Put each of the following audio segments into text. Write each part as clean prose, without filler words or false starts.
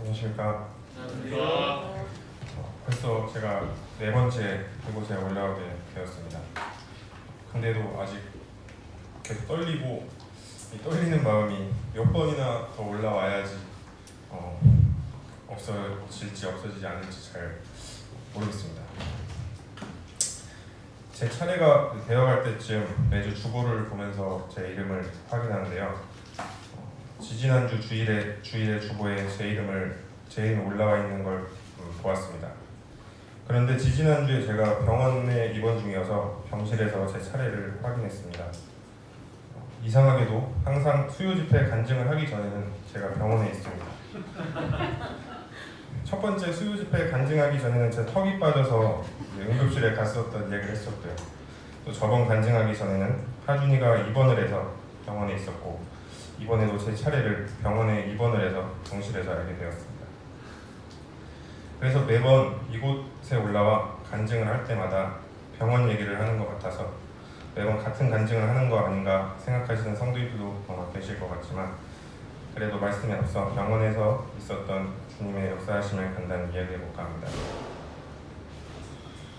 안녕하십니까. 안녕하세요. 벌써 제가 네 번째 이곳에 올라오게 되었습니다. 근데도 아직 계속 떨리고, 이 떨리는 마음이 몇 번이나 더 올라와야지 없어질지 없어지지 않을지 잘 모르겠습니다. 제 차례가 되어갈 때쯤 매주 주보를 보면서 제 이름을 확인하는데요. 지지난주 주일에 주보에 제 이름이 올라와 있는 걸 보았습니다. 그런데 지지난주에 제가 병원에 입원 중이어서 병실에서 제 차례를 확인했습니다. 이상하게도 항상 수요 집회 간증을 하기 전에는 제가 병원에 있습니다. 첫 번째 수요 집회 간증하기 전에는 제 턱이 빠져서 응급실에 갔었던 얘기를 했었고요. 또 저번 간증하기 전에는 하준이가 입원을 해서 병원에 있었고, 이번에도 제 차례를 병원에 입원을 해서 병실에서 알게 되었습니다. 그래서 매번 이곳에 올라와 간증을 할 때마다 병원 얘기를 하는 것 같아서 매번 같은 간증을 하는 거 아닌가 생각하시는 성도님들도 계실 것 같지만, 그래도 말씀에 앞서 병원에서 있었던 주님의 역사하심을 간단히 이야기해볼까 합니다.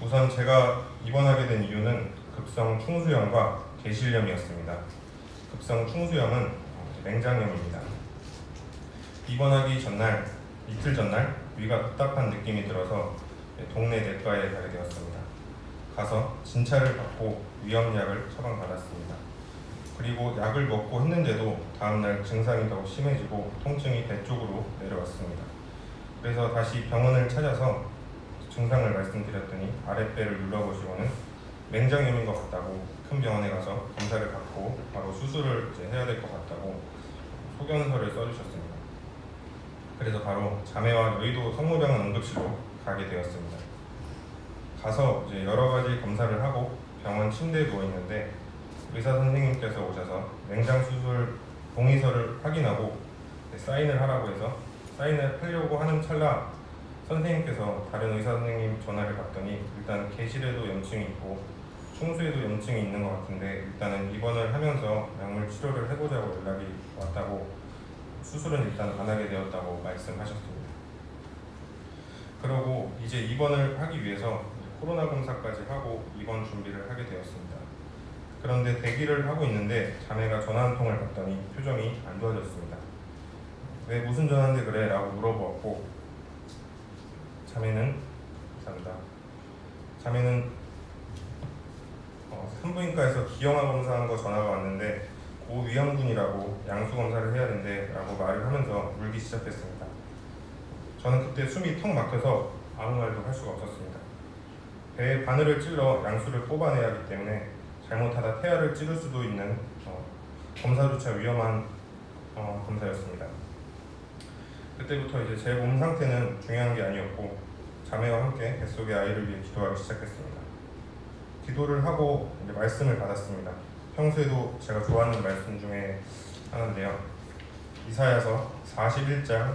우선 제가 입원하게 된 이유는 급성 충수염과 계실염이었습니다. 급성 충수염은 맹장염입니다. 입원하기 전날, 이틀 전날 위가 답답한 느낌이 들어서 동네 내과에 가게 되었습니다. 가서 진찰을 받고 위염약을 처방받았습니다. 그리고 약을 먹고 했는데도 다음날 증상이 더욱 심해지고 통증이 배 쪽으로 내려왔습니다. 그래서 다시 병원을 찾아서 증상을 말씀드렸더니 아랫배를 눌러보시고는 맹장염인 것 같다고 큰 병원에 가서 검사를 받고 바로 수술을 해야 될 것 같다고 소견서를 써주셨습니다. 그래서 바로 자매와 여의도 성모병원 응급실로 가게 되었습니다. 가서 여러 가지 검사를 하고 병원 침대에 누워 있는데 의사 선생님께서 오셔서 맹장 수술 동의서를 확인하고 사인을 하라고 해서 사인을 하려고 하는 찰나 선생님께서 다른 의사 선생님 전화를 받더니 일단 계실에도 염증이 있고 충수에도 염증이 있는 것 같은데 일단은 입원을 하면서 약물 치료를 해보자고 연락이 왔다고, 수술은 일단 안 하게 되었다고 말씀하셨습니다. 그러고 이제 입원을 하기 위해서 코로나 검사까지 하고 입원 준비를 하게 되었습니다. 그런데 대기를 하고 있는데 자매가 전화 한 통을 받더니 표정이 안 좋아졌습니다. 왜 무슨 전화인데 그래? 라고 물어보았고, 자매는 산부인과에서 기형아 검사한 거 전화가 왔는데 고위험군이라고 양수 검사를 해야 된대 라고 말을 하면서 울기 시작했습니다. 저는 그때 숨이 턱 막혀서 아무 말도 할 수가 없었습니다. 배에 바늘을 찔러 양수를 뽑아내야 하기 때문에 잘못하다 태아를 찌를 수도 있는 검사조차 위험한 검사였습니다. 그때부터 이제 제 몸 상태는 중요한 게 아니었고 자매와 함께 뱃속의 아이를 위해 기도하기 시작했습니다. 기도를 하고 이제 말씀을 받았습니다. 평소에도 제가 좋아하는 말씀 중에 하나인데요. 이사야서 41장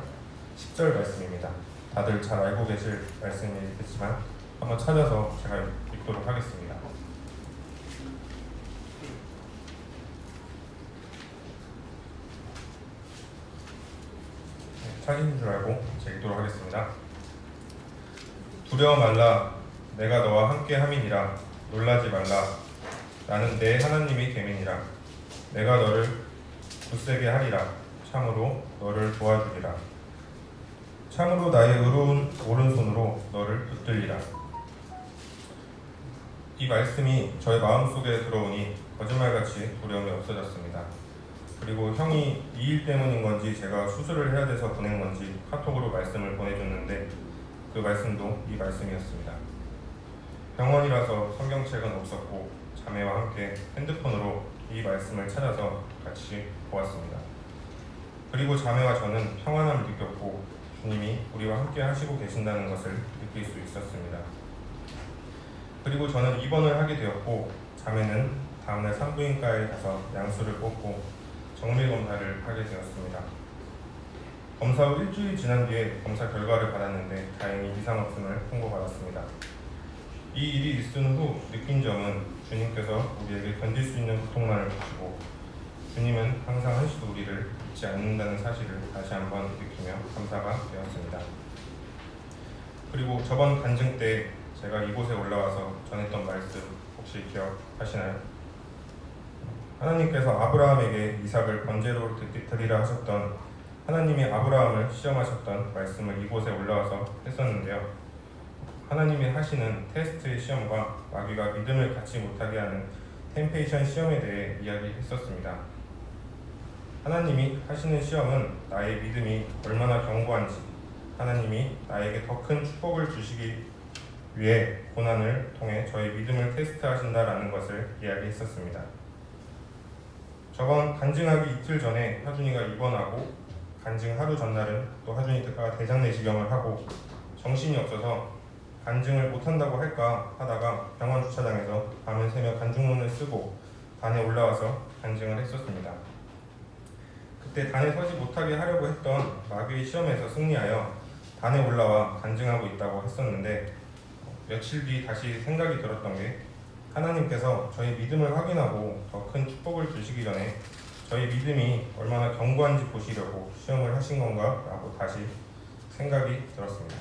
10절 말씀입니다. 다들 잘 알고 계실 말씀이겠지만 한번 찾아서 제가 읽도록 하겠습니다. 찾으신 줄 알고 제가 읽도록 하겠습니다. 두려워 말라, 내가 너와 함께 함이니라. 놀라지 말라, 나는 내 하나님이 됨이니라. 내가 너를 굳세게 하리라. 참으로 너를 도와주리라. 참으로 나의 의로운 오른손으로 너를 붙들리라. 이 말씀이 저의 마음속에 들어오니 거짓말같이 두려움이 없어졌습니다. 그리고 형이 이 일 때문인 건지 제가 수술을 해야 돼서 보낸 건지 카톡으로 말씀을 보내줬는데 그 말씀도 이 말씀이었습니다. 병원이라서 성경책은 없었고 자매와 함께 핸드폰으로 이 말씀을 찾아서 같이 보았습니다. 그리고 자매와 저는 평안함을 느꼈고 주님이 우리와 함께 하시고 계신다는 것을 느낄 수 있었습니다. 그리고 저는 입원을 하게 되었고 자매는 다음날 산부인과에 가서 양수를 뽑고 정밀 검사를 하게 되었습니다. 검사 후 일주일 지난 뒤에 검사 결과를 받았는데 다행히 이상 없음을 통보받았습니다. 이 일이 있은 후 느낀 점은 주님께서 우리에게 견딜 수 있는 고통만을 주시고 주님은 항상 한시도 우리를 잊지 않는다는 사실을 다시 한번 느끼며 감사가 되었습니다. 그리고 저번 간증 때 제가 이곳에 올라와서 전했던 말씀 혹시 기억하시나요? 하나님께서 아브라함에게 이삭을 번제로 드리라 하셨던, 하나님이 아브라함을 시험하셨던 말씀을 이곳에 올라와서 했었는데요. 하나님이 하시는 테스트의 시험과 마귀가 믿음을 갖지 못하게 하는 템페이션 시험에 대해 이야기했었습니다. 하나님이 하시는 시험은 나의 믿음이 얼마나 견고한지, 하나님이 나에게 더 큰 축복을 주시기 위해 고난을 통해 저의 믿음을 테스트하신다라는 것을 이야기했었습니다. 저번 간증하기 이틀 전에 하준이가 입원하고, 간증 하루 전날은 또 하준이가 대장내시경을 하고 정신이 없어서 간증을 못한다고 할까 하다가 병원 주차장에서 밤을 새며 간증문을 쓰고 단에 올라와서 간증을 했었습니다. 그때 단에 서지 못하게 하려고 했던 마귀의 시험에서 승리하여 단에 올라와 간증하고 있다고 했었는데, 며칠 뒤 다시 생각이 들었던 게, 하나님께서 저희 믿음을 확인하고 더 큰 축복을 주시기 전에 저희 믿음이 얼마나 견고한지 보시려고 시험을 하신 건가 라고 다시 생각이 들었습니다.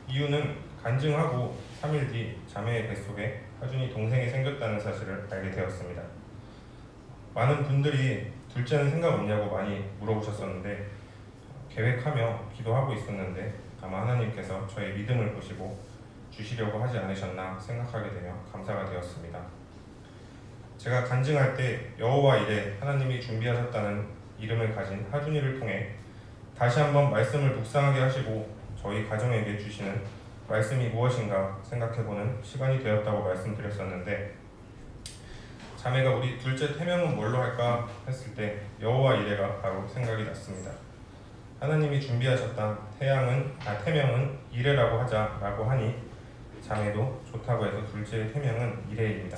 이유는 간증하고 3일 뒤 자매의 뱃속에 하준이 동생이 생겼다는 사실을 알게 되었습니다. 많은 분들이 둘째는 생각 없냐고 많이 물어보셨었는데, 계획하며 기도하고 있었는데 아마 하나님께서 저의 믿음을 보시고 주시려고 하지 않으셨나 생각하게 되며 감사가 되었습니다. 제가 간증할 때 여호와 이레, 하나님이 준비하셨다는 이름을 가진 하준이를 통해 다시 한번 말씀을 묵상하게 하시고 저희 가정에게 주시는 말씀이 무엇인가 생각해보는 시간이 되었다고 말씀드렸었는데, 자매가 우리 둘째 태명은 뭘로 할까 했을 때 여호와 이레가 바로 생각이 났습니다. 하나님이 준비하셨던 태명은 이레라고 하자라고 하니 자매도 좋다고 해서 둘째의 태명은 이레입니다.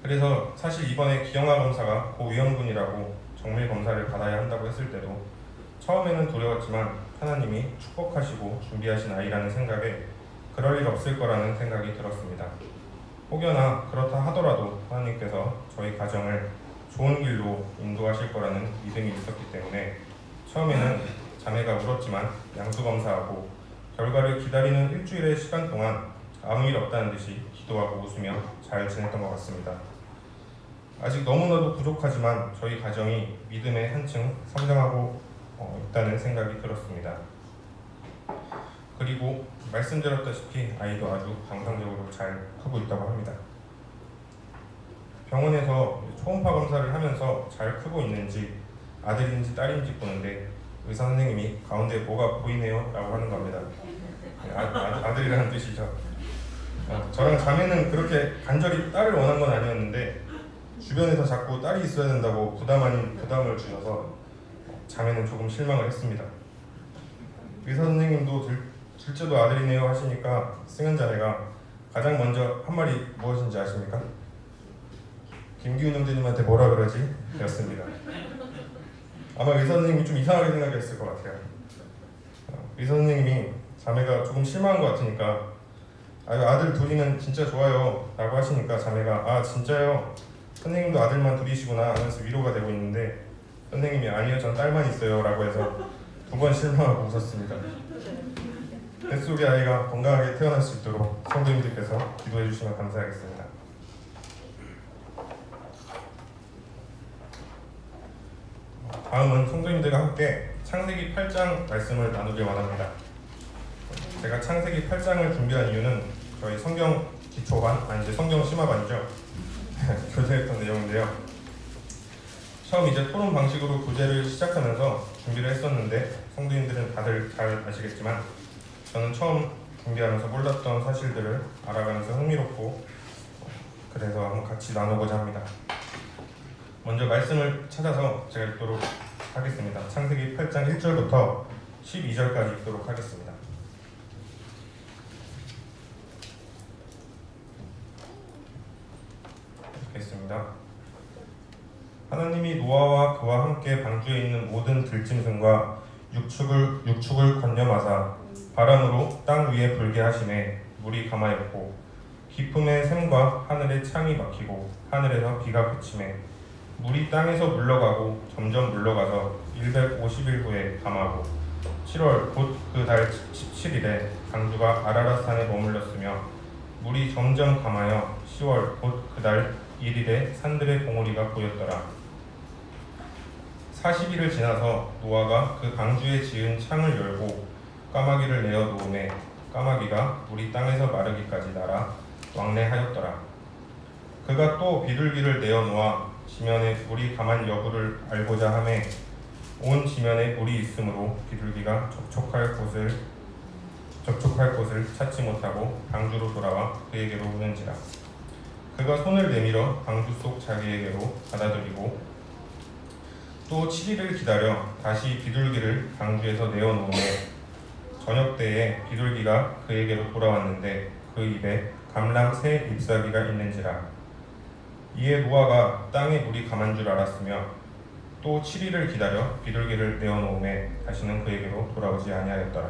그래서 사실 이번에 기형아 검사가 고위험군이라고 정밀 검사를 받아야 한다고 했을 때도 처음에는 두려웠지만 하나님이 축복하시고 준비하신 아이라는 생각에 그럴 일 없을 거라는 생각이 들었습니다. 혹여나 그렇다 하더라도 하나님께서 저희 가정을 좋은 길로 인도하실 거라는 믿음이 있었기 때문에 처음에는 자매가 울었지만 양수검사하고 결과를 기다리는 일주일의 시간 동안 아무 일 없다는 듯이 기도하고 웃으며 잘 지냈던 것 같습니다. 아직 너무나도 부족하지만 저희 가정이 믿음의 한층 성장하고 있다는 생각이 들었습니다. 그리고 말씀드렸다시피 아이도 아주 정상적으로 잘 크고 있다고 합니다. 병원에서 초음파 검사를 하면서 잘 크고 있는지 아들인지 딸인지 보는데 의사 선생님이 가운데 뭐가 보이네요 라고 하는 겁니다. 아들이라는 뜻이죠. 저랑 자매는 그렇게 간절히 딸을 원한 건 아니었는데 주변에서 자꾸 딸이 있어야 된다고 부담 아닌 부담을 주셔서 자매는 조금 실망을 했습니다. 의사 선생님도 둘째도 아들이네요 하시니까 승현 자매가 가장 먼저 한 말이 무엇인지 아십니까? 김기훈 형제님한테 뭐라 그러지? 였습니다. 아마 의사 선생님이 좀 이상하게 생각했을 것 같아요. 의사 선생님이 자매가 조금 실망한 것 같으니까 아들 둘이면 진짜 좋아요 라고 하시니까 자매가 아 진짜요? 선생님도 아들만 둘이시구나 하면서 위로가 되고 있는데 선생님이 아니요 전 딸만 있어요 라고 해서 두 번 실망하고 웃었습니다. 뱃속의 아이가 건강하게 태어날 수 있도록 성도님들께서 기도해 주시면 감사하겠습니다. 다음은 성도님들과 함께 창세기 8장 말씀을 나누길 원합니다. 제가 창세기 8장을 준비한 이유는 저희 성경 기초반, 이제 성경 심화반이죠. 교재했던 내용인데요. 처음 이제 토론 방식으로 교재를 시작하면서 준비를 했었는데 성도님들은 다들 잘 아시겠지만 저는 처음 준비하면서 몰랐던 사실들을 알아가면서 흥미롭고 그래서 한번 같이 나누고자 합니다. 먼저 말씀을 찾아서 제가 읽도록 하겠습니다. 창세기 8장 1절부터 12절까지 읽도록 하겠습니다. 읽겠습니다. 하나님이 노아와 그와 함께 방주에 있는 모든 들짐승과 육축을 건념하사 바람으로 땅 위에 불게 하심에 물이 감하였고 깊음의 샘과 하늘의 창이 막히고 하늘에서 비가 그치매 물이 땅에서 물러가고 점점 물러가서 150일 후에 감하고 7월 곧 그 달 17일에 방주가 아라랏산에 머물렀으며 물이 점점 감하여 10월 곧 그 달 1일에 산들의 봉우리가 보였더라. 40일을 지나서 노아가 그 방주에 지은 창을 열고 까마귀를 내어 놓음에 까마귀가 물이 땅에서 마르기까지 날아 왕래하였더라. 그가 또 비둘기를 내어 놓아 지면에 물이 감한 여부를 알고자 하매 온 지면에 물이 있으므로 비둘기가 접촉할 곳을 찾지 못하고 방주로 돌아와 그에게로 오는지라. 그가 손을 내밀어 방주 속 자기에게로 받아들이고 또 7일을 기다려 다시 비둘기를 방주에서 내어 놓으며 저녁 때에 비둘기가 그에게로 돌아왔는데 그 입에 감람 새 잎사귀가 있는지라. 이에 노아가 땅에 물이 감한 줄 알았으며 또 7일을 기다려 비둘기를 내어 놓음에 다시는 그에게로 돌아오지 아니하였더라.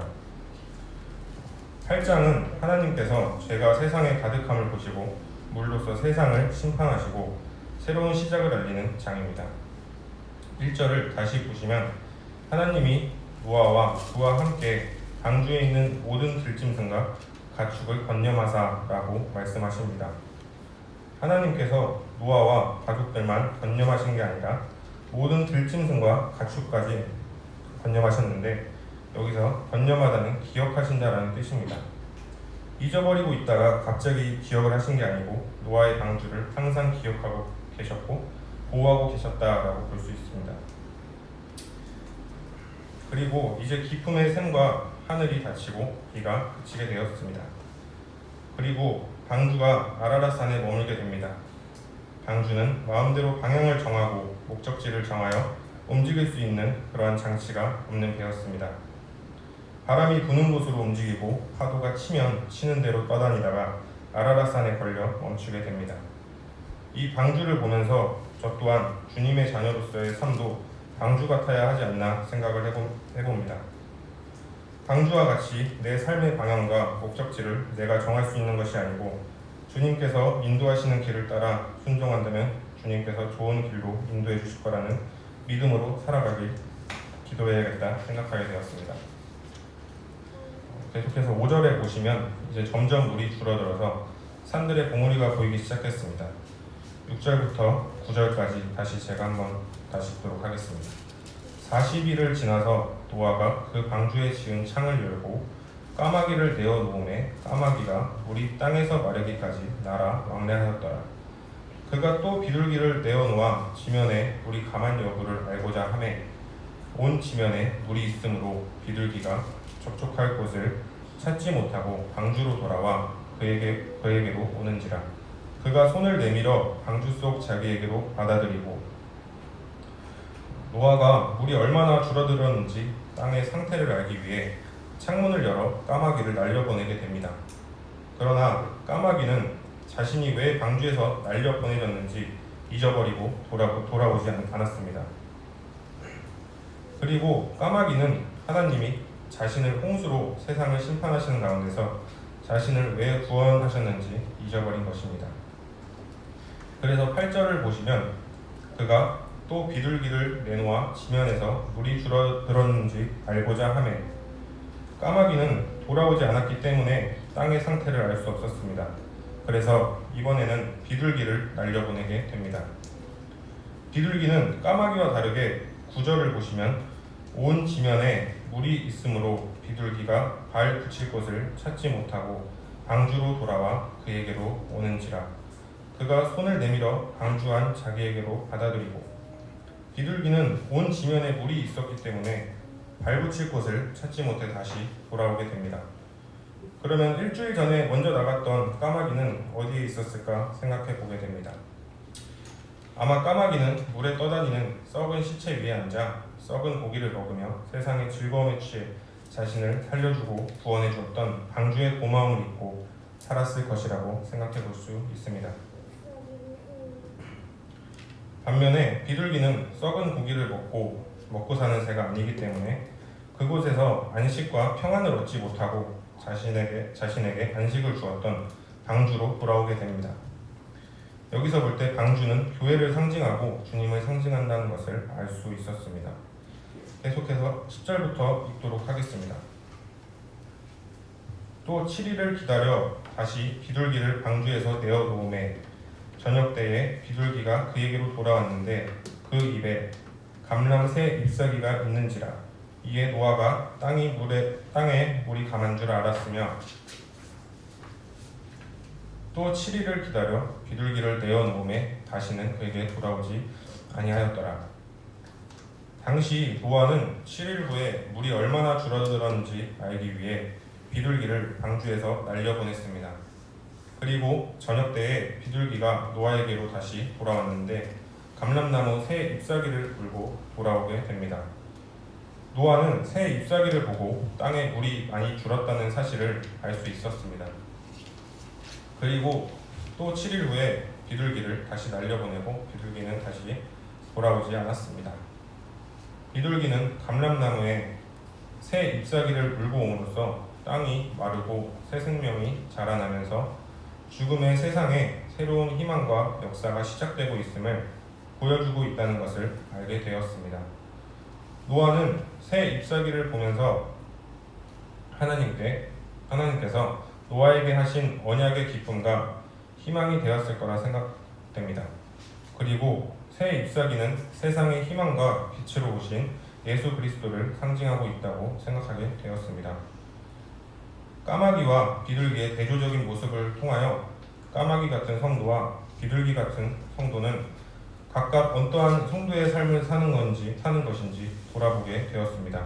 8장은 하나님께서 죄가 세상에 가득함을 보시고 물로서 세상을 심판하시고 새로운 시작을 알리는 장입니다. 1절을 다시 보시면 하나님이 노아와 그와 함께 방주에 있는 모든 들짐승과 가축을 건념하사라고 말씀하십니다. 하나님께서 노아와 가족들만 건념하신 게 아니라 모든 들짐승과 가축까지 건념하셨는데 여기서 건념하다는 기억하신다라는 뜻입니다. 잊어버리고 있다가 갑자기 기억을 하신 게 아니고 노아의 방주를 항상 기억하고 계셨고 보호하고 계셨다라고 볼 수 있습니다. 그리고 이제 깊음의 샘과 하늘이 닫히고 비가 그치게 되었습니다. 그리고 방주가 아라랏산에 머물게 됩니다. 방주는 마음대로 방향을 정하고 목적지를 정하여 움직일 수 있는 그러한 장치가 없는 배였습니다. 바람이 부는 곳으로 움직이고 파도가 치면 치는 대로 떠다니다가 아라랏산에 걸려 멈추게 됩니다. 이 방주를 보면서 저 또한 주님의 자녀로서의 삶도 방주 같아야 하지 않나 생각을 해봅니다. 방주와 같이 내 삶의 방향과 목적지를 내가 정할 수 있는 것이 아니고 주님께서 인도하시는 길을 따라 순종한다면 주님께서 좋은 길로 인도해 주실 거라는 믿음으로 살아가길 기도해야겠다 생각하게 되었습니다. 계속해서 5절에 보시면 이제 점점 물이 줄어들어서 산들의 봉우리가 보이기 시작했습니다. 6절부터 9절까지 다시 제가 한번 다시 읽도록 하겠습니다. 40일을 지나서 노아가 그 방주에 지은 창을 열고 까마귀를 내어 놓음에 까마귀가 물이 땅에서 마르기까지 날아 왕래하였더라. 그가 또 비둘기를 내어 놓아 지면에 물이 감한 여부를 알고자 하매 온 지면에 물이 있으므로 비둘기가 접촉할 곳을 찾지 못하고 방주로 돌아와 그에게로 오는지라. 그가 손을 내밀어 방주 속 자기에게로 받아들이고 노아가 물이 얼마나 줄어들었는지 땅의 상태를 알기 위해 창문을 열어 까마귀를 날려보내게 됩니다. 그러나 까마귀는 자신이 왜 방주에서 날려보내졌는지 잊어버리고 돌아오지 않았습니다. 그리고 까마귀는 하나님이 자신을 홍수로 세상을 심판하시는 가운데서 자신을 왜 구원하셨는지 잊어버린 것입니다. 그래서 8절을 보시면 그가 또 비둘기를 내놓아 지면에서 물이 줄어들었는지 알고자 하매 까마귀는 돌아오지 않았기 때문에 땅의 상태를 알 수 없었습니다. 그래서 이번에는 비둘기를 날려보내게 됩니다. 비둘기는 까마귀와 다르게 9절을 보시면 온 지면에 물이 있으므로 비둘기가 발 붙일 곳을 찾지 못하고 방주로 돌아와 그에게로 오는지라. 그가 손을 내밀어 방주한 자기에게로 받아들이고 비둘기는 온 지면에 물이 있었기 때문에 발 붙일 곳을 찾지 못해 다시 돌아오게 됩니다. 그러면 일주일 전에 먼저 나갔던 까마귀는 어디에 있었을까 생각해 보게 됩니다. 아마 까마귀는 물에 떠다니는 썩은 시체 위에 앉아 썩은 고기를 먹으며 세상의 즐거움에 취해 자신을 살려주고 구원해 주었던 방주의 고마움을 잊고 살았을 것이라고 생각해 볼 수 있습니다. 반면에 비둘기는 썩은 고기를 먹고 사는 새가 아니기 때문에 그곳에서 안식과 평안을 얻지 못하고 자신에게 안식을 주었던 방주로 돌아오게 됩니다. 여기서 볼 때 방주는 교회를 상징하고 주님을 상징한다는 것을 알 수 있었습니다. 계속해서 10절부터 읽도록 하겠습니다. 또 7일을 기다려 다시 비둘기를 방주에서 내어 놓음에 저녁 때에 비둘기가 그에게로 돌아왔는데 그 입에 감람새 잎사귀가 있는지라. 이에 노아가 땅에 물이 감한 줄 알았으며 또 7일을 기다려 비둘기를 내어 놓음에 다시는 그에게 돌아오지 아니하였더라. 당시 노아는 7일 후에 물이 얼마나 줄어들었는지 알기 위해 비둘기를 방주에서 날려보냈습니다. 그리고 저녁 때에 비둘기가 노아에게로 다시 돌아왔는데 감람나무 새 잎사귀를 물고 돌아오게 됩니다. 노아는 새 잎사귀를 보고 땅에 물이 많이 줄었다는 사실을 알 수 있었습니다. 그리고 또 7일 후에 비둘기를 다시 날려보내고 비둘기는 다시 돌아오지 않았습니다. 비둘기는 감람나무에 새 잎사귀를 물고 옴으로써 땅이 마르고 새 생명이 자라나면서 죽음의 세상에 새로운 희망과 역사가 시작되고 있음을 보여주고 있다는 것을 알게 되었습니다. 노아는 새 잎사귀를 보면서 하나님께서 노아에게 하신 언약의 기쁨과 희망이 되었을 거라 생각됩니다. 그리고 새 잎사귀는 세상의 희망과 빛으로 오신 예수 그리스도를 상징하고 있다고 생각하게 되었습니다. 까마귀와 비둘기의 대조적인 모습을 통하여 까마귀 같은 성도와 비둘기 같은 성도는 각각 어떠한 성도의 삶을 사는 것인지 돌아보게 되었습니다.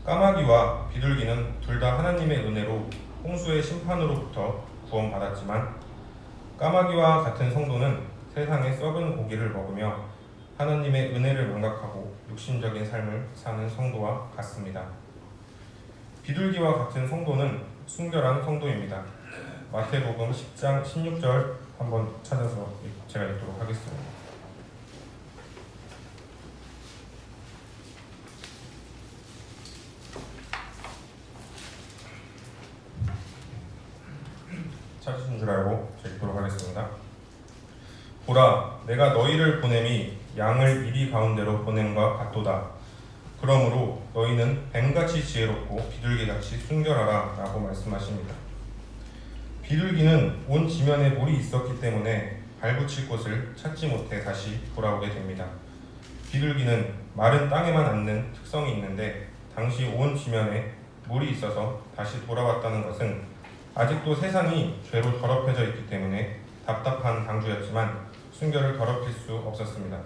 까마귀와 비둘기는 둘 다 하나님의 은혜로 홍수의 심판으로부터 구원받았지만 까마귀와 같은 성도는 세상의 썩은 고기를 먹으며 하나님의 은혜를 망각하고 육신적인 삶을 사는 성도와 같습니다. 비둘기와 같은 성도는 순결한 성도입니다. 마태복음 10장 16절 한번 찾아서 제가 읽도록 하겠습니다. 찾으신 줄 알고 읽도록 하겠습니다. 보라, 내가 너희를 보냄이 양을 이리 가운데로 보냄과 같도다. 그러므로 너희는 뱀같이 지혜롭고 비둘기같이 순결하라 라고 말씀하십니다. 비둘기는 온 지면에 물이 있었기 때문에 발붙일 곳을 찾지 못해 다시 돌아오게 됩니다. 비둘기는 마른 땅에만 앉는 특성이 있는데 당시 온 지면에 물이 있어서 다시 돌아왔다는 것은 아직도 세상이 죄로 더럽혀져 있기 때문에 답답한 방주였지만 순결을 더럽힐 수 없었습니다.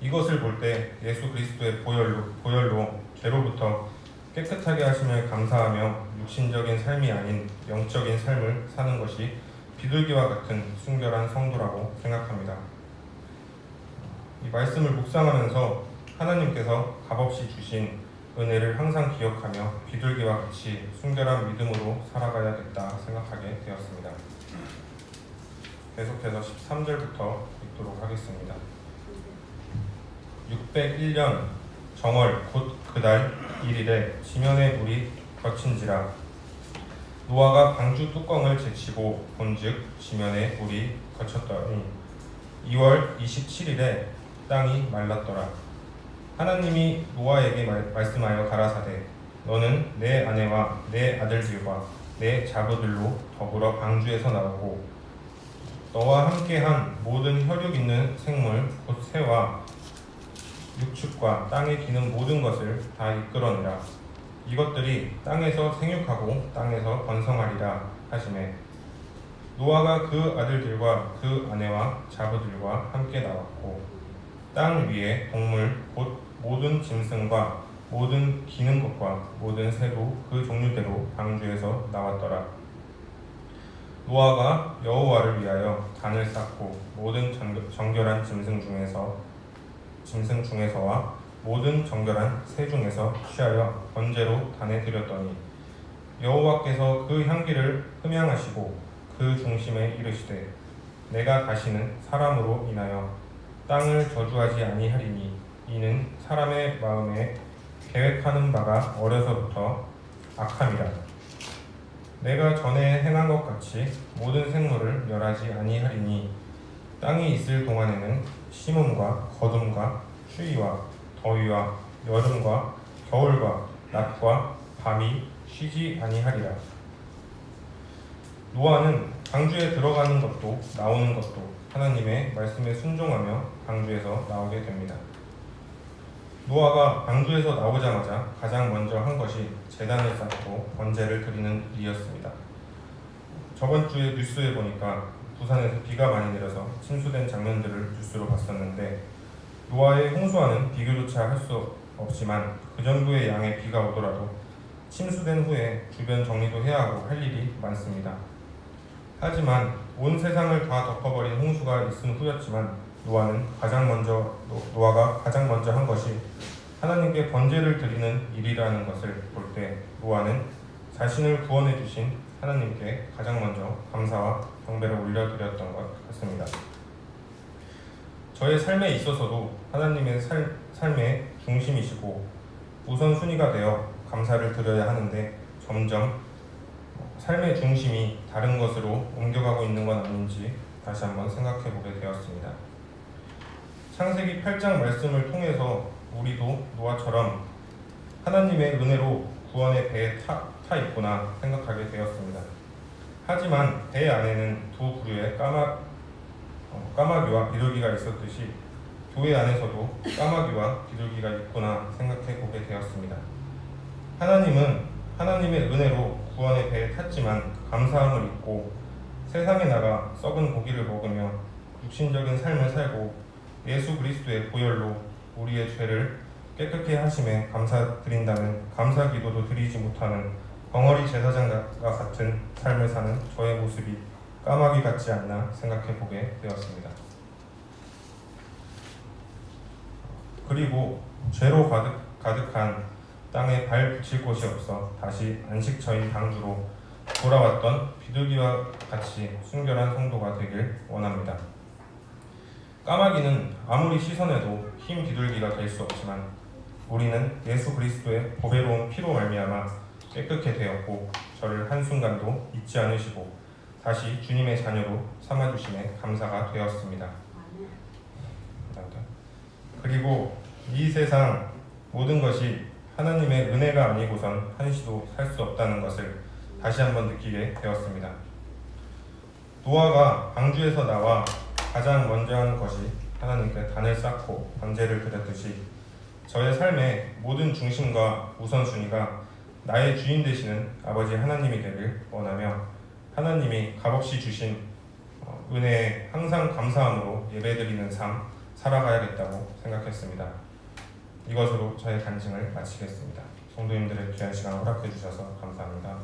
이것을 볼 때 예수 그리스도의 보혈로 죄로부터 깨끗하게 하심을 감사하며 육신적인 삶이 아닌 영적인 삶을 사는 것이 비둘기와 같은 순결한 성도라고 생각합니다. 이 말씀을 묵상하면서 하나님께서 값없이 주신 은혜를 항상 기억하며 비둘기와 같이 순결한 믿음으로 살아가야겠다 생각하게 되었습니다. 계속해서 13절부터 읽도록 하겠습니다. 601년 정월 곧 그달 1일에 지면에 물이 거친지라. 노아가 방주 뚜껑을 제치고 본즉 지면에 물이 거쳤더니 2월 27일에 땅이 말랐더라. 하나님이 노아에게 말씀하여 가라사대 너는 내 아내와 내 아들들과 내 자부들로 더불어 방주에서 나오고 너와 함께한 모든 혈육 있는 생물 곧 새와 육축과 땅에 기는 모든 것을 다 이끌어내라. 이것들이 땅에서 생육하고 땅에서 번성하리라 하시매 노아가 그 아들들과 그 아내와 자부들과 함께 나왔고 땅 위에 동물 곧 모든 짐승과 모든 기는 것과 모든 새도 그 종류대로 방주에서 나왔더라. 노아가 여호와를 위하여 단을 쌓고 모든 정결한 짐승 중에서와 모든 정결한 새 중에서 취하여 번제로 단에 드렸더니 여호와께서 그 향기를 흠향하시고 그 중심에 이르시되 내가 다시는 사람으로 인하여 땅을 저주하지 아니하리니 이는 사람의 마음에 계획하는 바가 어려서부터 악함이라. 내가 전에 행한 것 같이 모든 생물을 멸하지 아니하리니 땅이 있을 동안에는 심음과 거둠과 추위와 더위와 여름과 겨울과 낮과 밤이 쉬지 아니하리라. 노아는 방주에 들어가는 것도 나오는 것도 하나님의 말씀에 순종하며 방주에서 나오게 됩니다. 노아가 방주에서 나오자마자 가장 먼저 한 것이 제단을 쌓고 번제를 드리는 일이었습니다. 저번 주에 뉴스에 보니까 부산에서 비가 많이 내려서 침수된 장면들을 뉴스로 봤었는데, 노아의 홍수와는 비교조차 할 수 없지만 그 정도의 양의 비가 오더라도 침수된 후에 주변 정리도 해야 하고 할 일이 많습니다. 하지만 온 세상을 다 덮어버린 홍수가 있은 후였지만 노아가 가장 먼저 한 것이 하나님께 번제를 드리는 일이라는 것을 볼 때 노아는 자신을 구원해 주신 하나님께 가장 먼저 감사와 경배를 올려드렸던 것 같습니다. 저의 삶에 있어서도 하나님의 삶의 중심이시고 우선순위가 되어 감사를 드려야 하는데, 점점 삶의 중심이 다른 것으로 옮겨가고 있는 건 아닌지 다시 한번 생각해 보게 되었습니다. 창세기 8장 말씀을 통해서 우리도 노아처럼 하나님의 은혜로 구원의 배에 타 있구나 생각하게 되었습니다. 하지만 배 안에는 두 부류의 까마귀와 비둘기가 있었듯이 교회 안에서도 까마귀와 비둘기가 있구나 생각해 보게 되었습니다. 하나님은 하나님의 은혜로 구원의 배에 탔지만 감사함을 잊고 세상에 나가 썩은 고기를 먹으며 육신적인 삶을 살고 예수 그리스도의 보혈로 우리의 죄를 깨끗게 하심에 감사드린다는 감사 기도도 드리지 못하는 벙어리 제사장과 같은 삶을 사는 저의 모습이 까마귀 같지 않나 생각해 보게 되었습니다. 그리고 죄로 가득한 땅에 발 붙일 곳이 없어 다시 안식처인 방주로 돌아왔던 비둘기와 같이 순결한 성도가 되길 원합니다. 까마귀는 아무리 씻어내도 흰 비둘기가 될 수 없지만 우리는 예수 그리스도의 보배로운 피로 말미암아 깨끗게 되었고 저를 한순간도 잊지 않으시고 다시 주님의 자녀로 삼아주심에 감사가 되었습니다. 그리고 이 세상 모든 것이 하나님의 은혜가 아니고선 한시도 살 수 없다는 것을 다시 한번 느끼게 되었습니다. 노아가 방주에서 나와 가장 먼저 한 것이 하나님께 단을 쌓고 번제를 드렸듯이 저의 삶의 모든 중심과 우선순위가 나의 주인 되시는 아버지 하나님이 되길 원하며 하나님이 값없이 주신 은혜에 항상 감사함으로 예배드리는 삶 살아가야겠다고 생각했습니다. 이것으로 저의 간증을 마치겠습니다. 성도님들의 귀한 시간 허락해 주셔서 감사합니다.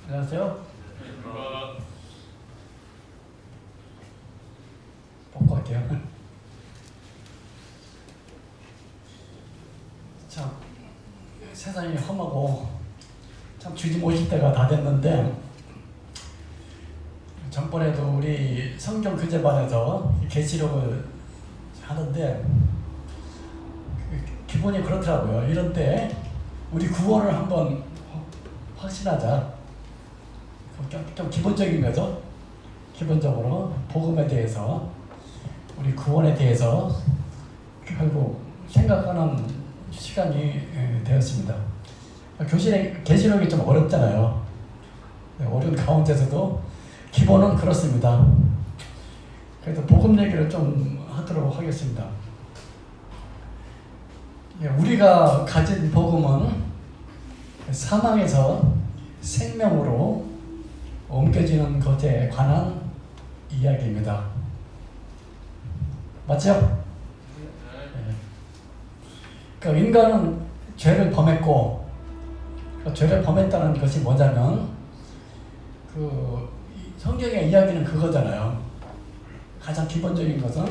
안녕하세요. 벗고 할게요. 참 세상이 험하고 참 주님 오실 때가 다 됐는데, 전번에도 우리 성경 교재반에서 계시록을 하는데 기본이 그렇더라고요. 이런 때 우리 구원을 한번 확신하자. 좀 기본적인 거죠. 기본적으로 복음에 대해서, 우리 구원에 대해서 결국 생각하는 시간이 되었습니다. 계시록이 좀 어렵잖아요. 어려운 가운데서도 기본은 그렇습니다. 그래서 복음 얘기를 좀 하도록 하겠습니다. 우리가 가진 복음은 사망에서 생명으로 옮겨지는 것에 관한 이야기입니다. 맞죠? 그 인간은 죄를 범했고, 그 죄를 범했다는 것이 뭐냐면, 그 성경의 이야기는 그거잖아요. 가장 기본적인 것은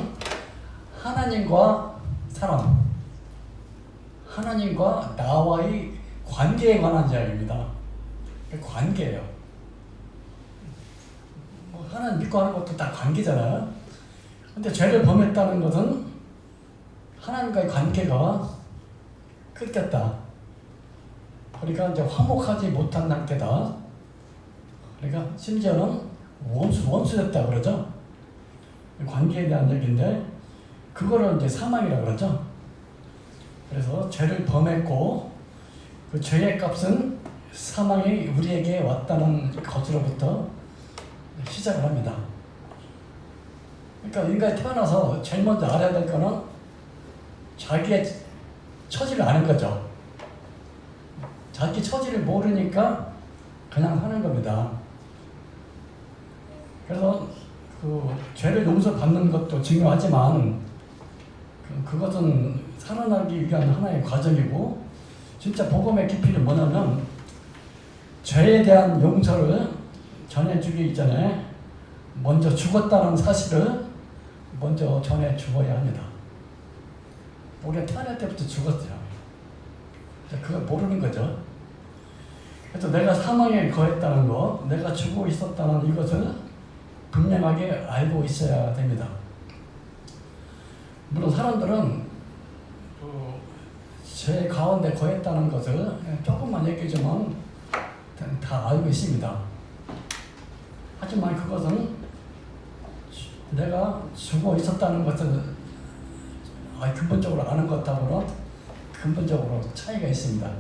하나님과 사람, 하나님과 나와의 관계에 관한 이야기입니다. 관계예요. 뭐 하나님 믿고 하는 것도 다 관계잖아요. 근데 죄를 범했다는 것은 하나님과의 관계가 끊겼다. 그러니까 이제 화목하지 못한 상태다. 그러니까 심지어는 원수됐다 그러죠. 관계에 대한 얘기인데 그거를 이제 사망이라 그러죠. 그래서 죄를 범했고 그 죄의 값은 사망이 우리에게 왔다는 것으로부터 시작을 합니다. 그러니까 인간이 태어나서 제일 먼저 알아야 될 거는 자기의 처지를 아는 거죠. 자기 처지를 모르니까 그냥 하는 겁니다. 그래서 그 죄를 용서받는 것도 중요하지만 그것은 살아나기 위한 하나의 과정이고, 진짜 복음의 깊이는 뭐냐면 죄에 대한 용서를 전해주기 이전에 먼저 죽었다는 사실을 먼저 전해주어야 합니다. 우리가 태어날 때부터 죽었어요. 그걸 모르는 거죠. 그래서 내가 사망에 거했다는 것, 내가 죽고 있었다는 이것을 분명하게 알고 있어야 됩니다. 물론 사람들은 죄 가운데 거했다는 것을 조금만 얘기해주면 다 알고 있습니다. 하지만 그것은 내가 죽어 있었다는 것을 근본적으로 아는 것하고는 근본적으로 차이가 있습니다.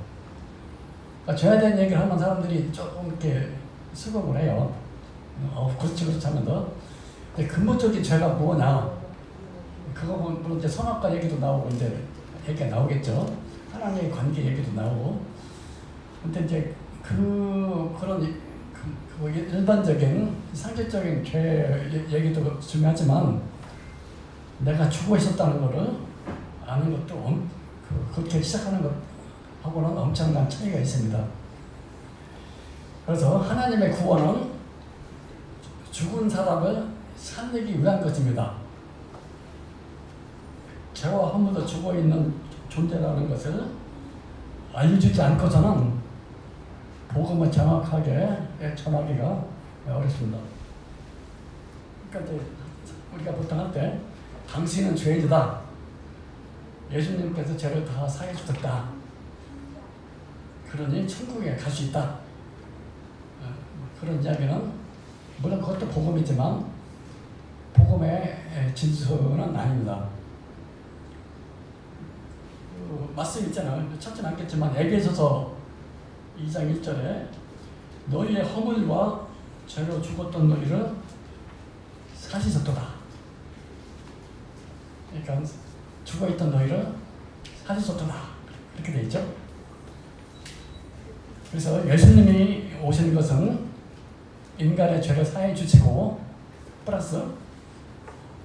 그러니까 죄에 대한 얘기를 하면 사람들이 조금 이렇게 수긍을 해요. 그렇지 하면서. 근데 근본적인 죄가 뭐냐? 그거 물론 이제 선악과 얘기도 나오고 이제 얘기가 나오겠죠. 하나님의 관계 얘기도 나오고. 근데 이제 그런 일반적인 상식적인 죄 얘기도 중요하지만 내가 죽어 있었다는 것을 아는 것도 그렇게 시작하는 것하고는 엄청난 차이가 있습니다. 그래서 하나님의 구원은 죽은 사람을 살리기 위한 것입니다. 죄와 허물로 죽어 있는 존재라는 것을 알려주지 않고서는 복음을 정확하게 전하기가 어렵습니다. 그러니까 이제 우리가 보통 할 때 당신은 죄인이다. 예수님께서 죄를 다 사해 주셨다. 그러니 천국에 갈 수 있다. 그런 이야기는 물론 그것도 복음이지만 복음의 진수는 아닙니다. 말씀 있잖아요. 찾지는 않겠지만 에베소서 2장 1절에 너희의 허물과 죄로 죽었던 너희를 살리셨도다. 그러니까 죽어있던 너희를 살리셨도다. 이렇게 되어 있죠. 그래서 예수님이 오신 것은 인간의 죄를 사해 주시고 플러스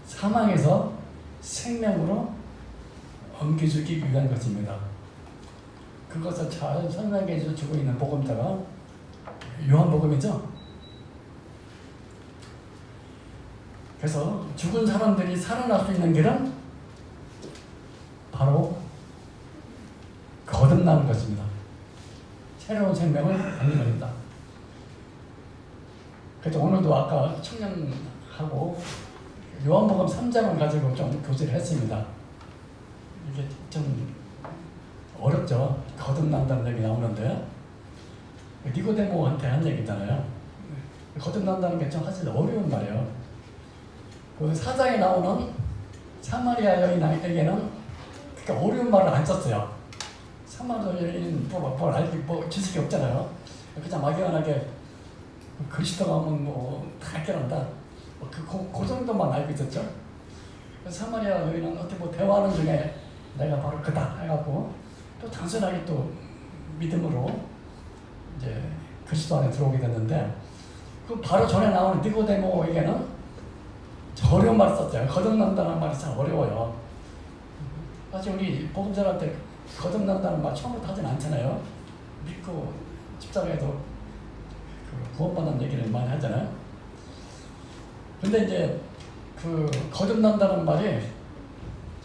사망에서 생명으로 옮겨주기 위한 것입니다. 그것을 잘 설명해 주고 있는 복음자가 요한복음이죠. 그래서 죽은 사람들이 살아날 수 있는 길은 바로 거듭나는 것입니다. 새로운 생명을 받는 겁니다. 그래서 오늘도 아까 청년하고 요한복음 3장을 가지고 좀 교제를 했습니다. 이게 좀 어렵죠. 거듭난다는 얘기 나오는데 니고데모한테 한 얘기잖아요. 거듭난다는 게 좀 사실 어려운 말이에요. 그 4장에 나오는 사마리아 여인에게는 그렇게 어려운 말을 안 썼어요. 사마리아 여인은 뭘 알기 지식이 없잖아요. 그냥 막연하게 그리스도가 하면 다 해결한다. 그 정도만 알고 있었죠. 사마리아 여인은 어떻게 대화하는 중에 내가 바로 그다 해갖고 또 단순하게 또 믿음으로 이제 그리스도 안에 들어오게 됐는데 그 바로 전에 나오는 니고데모에게는 어려운 말을 썼어요. 거듭난다는 말이 참 어려워요. 사실 우리 복음 전할 때 거듭난다는 말 처음부터 하진 않잖아요. 믿고 십자가에서 그 구원받는 얘기를 많이 하잖아요. 근데 이제 그 거듭난다는 말이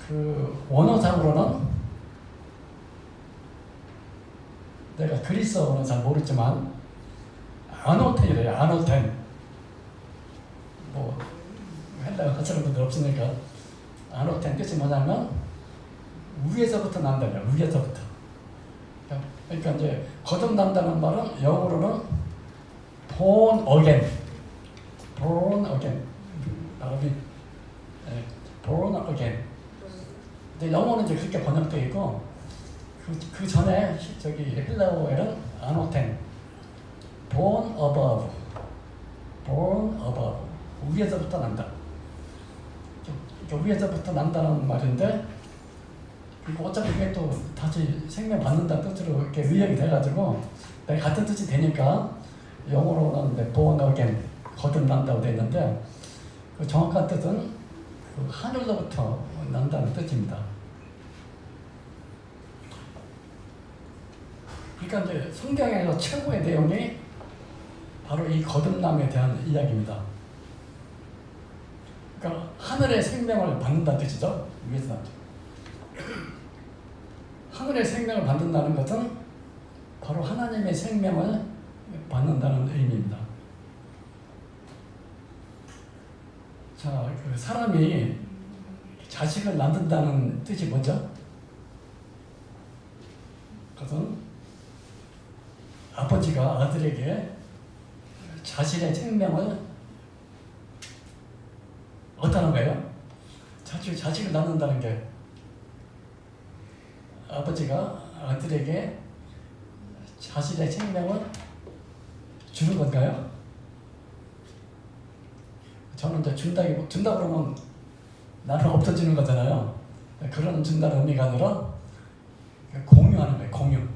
그 원어상으로는 내가 그리스어는 잘 모르지만 아노텐이래요. 아노텐. 뭐 헬라어 하시는 분들 없으니까 아노텐 뜻이 뭐냐면 위에서부터 난다요. 위에서부터. 그러니까 이제 거듭난다는 말은 영어로는 born again. born again. born again. 근데 영어는 이제 그렇게 번역되어 있고 그 전에 저기 헬라어에는 아노텐. born above. born above. 위에서부터 난다. 위에서부터 난다는 말인데 어차피 그게 또 다시 생명 받는다는 뜻으로 이렇게 의역이 돼가지고 같은 뜻이 되니까 영어로는 born again 거듭난다고 돼 있는데 그 정확한 뜻은 그 하늘로부터 난다는 뜻입니다. 그러니까 이제 성경에서 최고의 내용이 바로 이 거듭남에 대한 이야기입니다. 그러니까 하늘의 생명을 받는다는 뜻이죠. 위에서 하늘의 생명을 받는다는 것은 바로 하나님의 생명을 받는다는 의미입니다. 자, 그 사람이 자식을 낳는다는 뜻이 뭐죠? 그것은 아버지가 아들에게 자신의 생명을 어떠는 거예요? 자식을 낳는다는 게 아버지가 아들에게 자신의 생명을 주는 건가요? 저는 이제 준다 그러면 나는 없어지는 거잖아요. 그런 준다는 의미가 아니라 공유하는 거예요. 공유.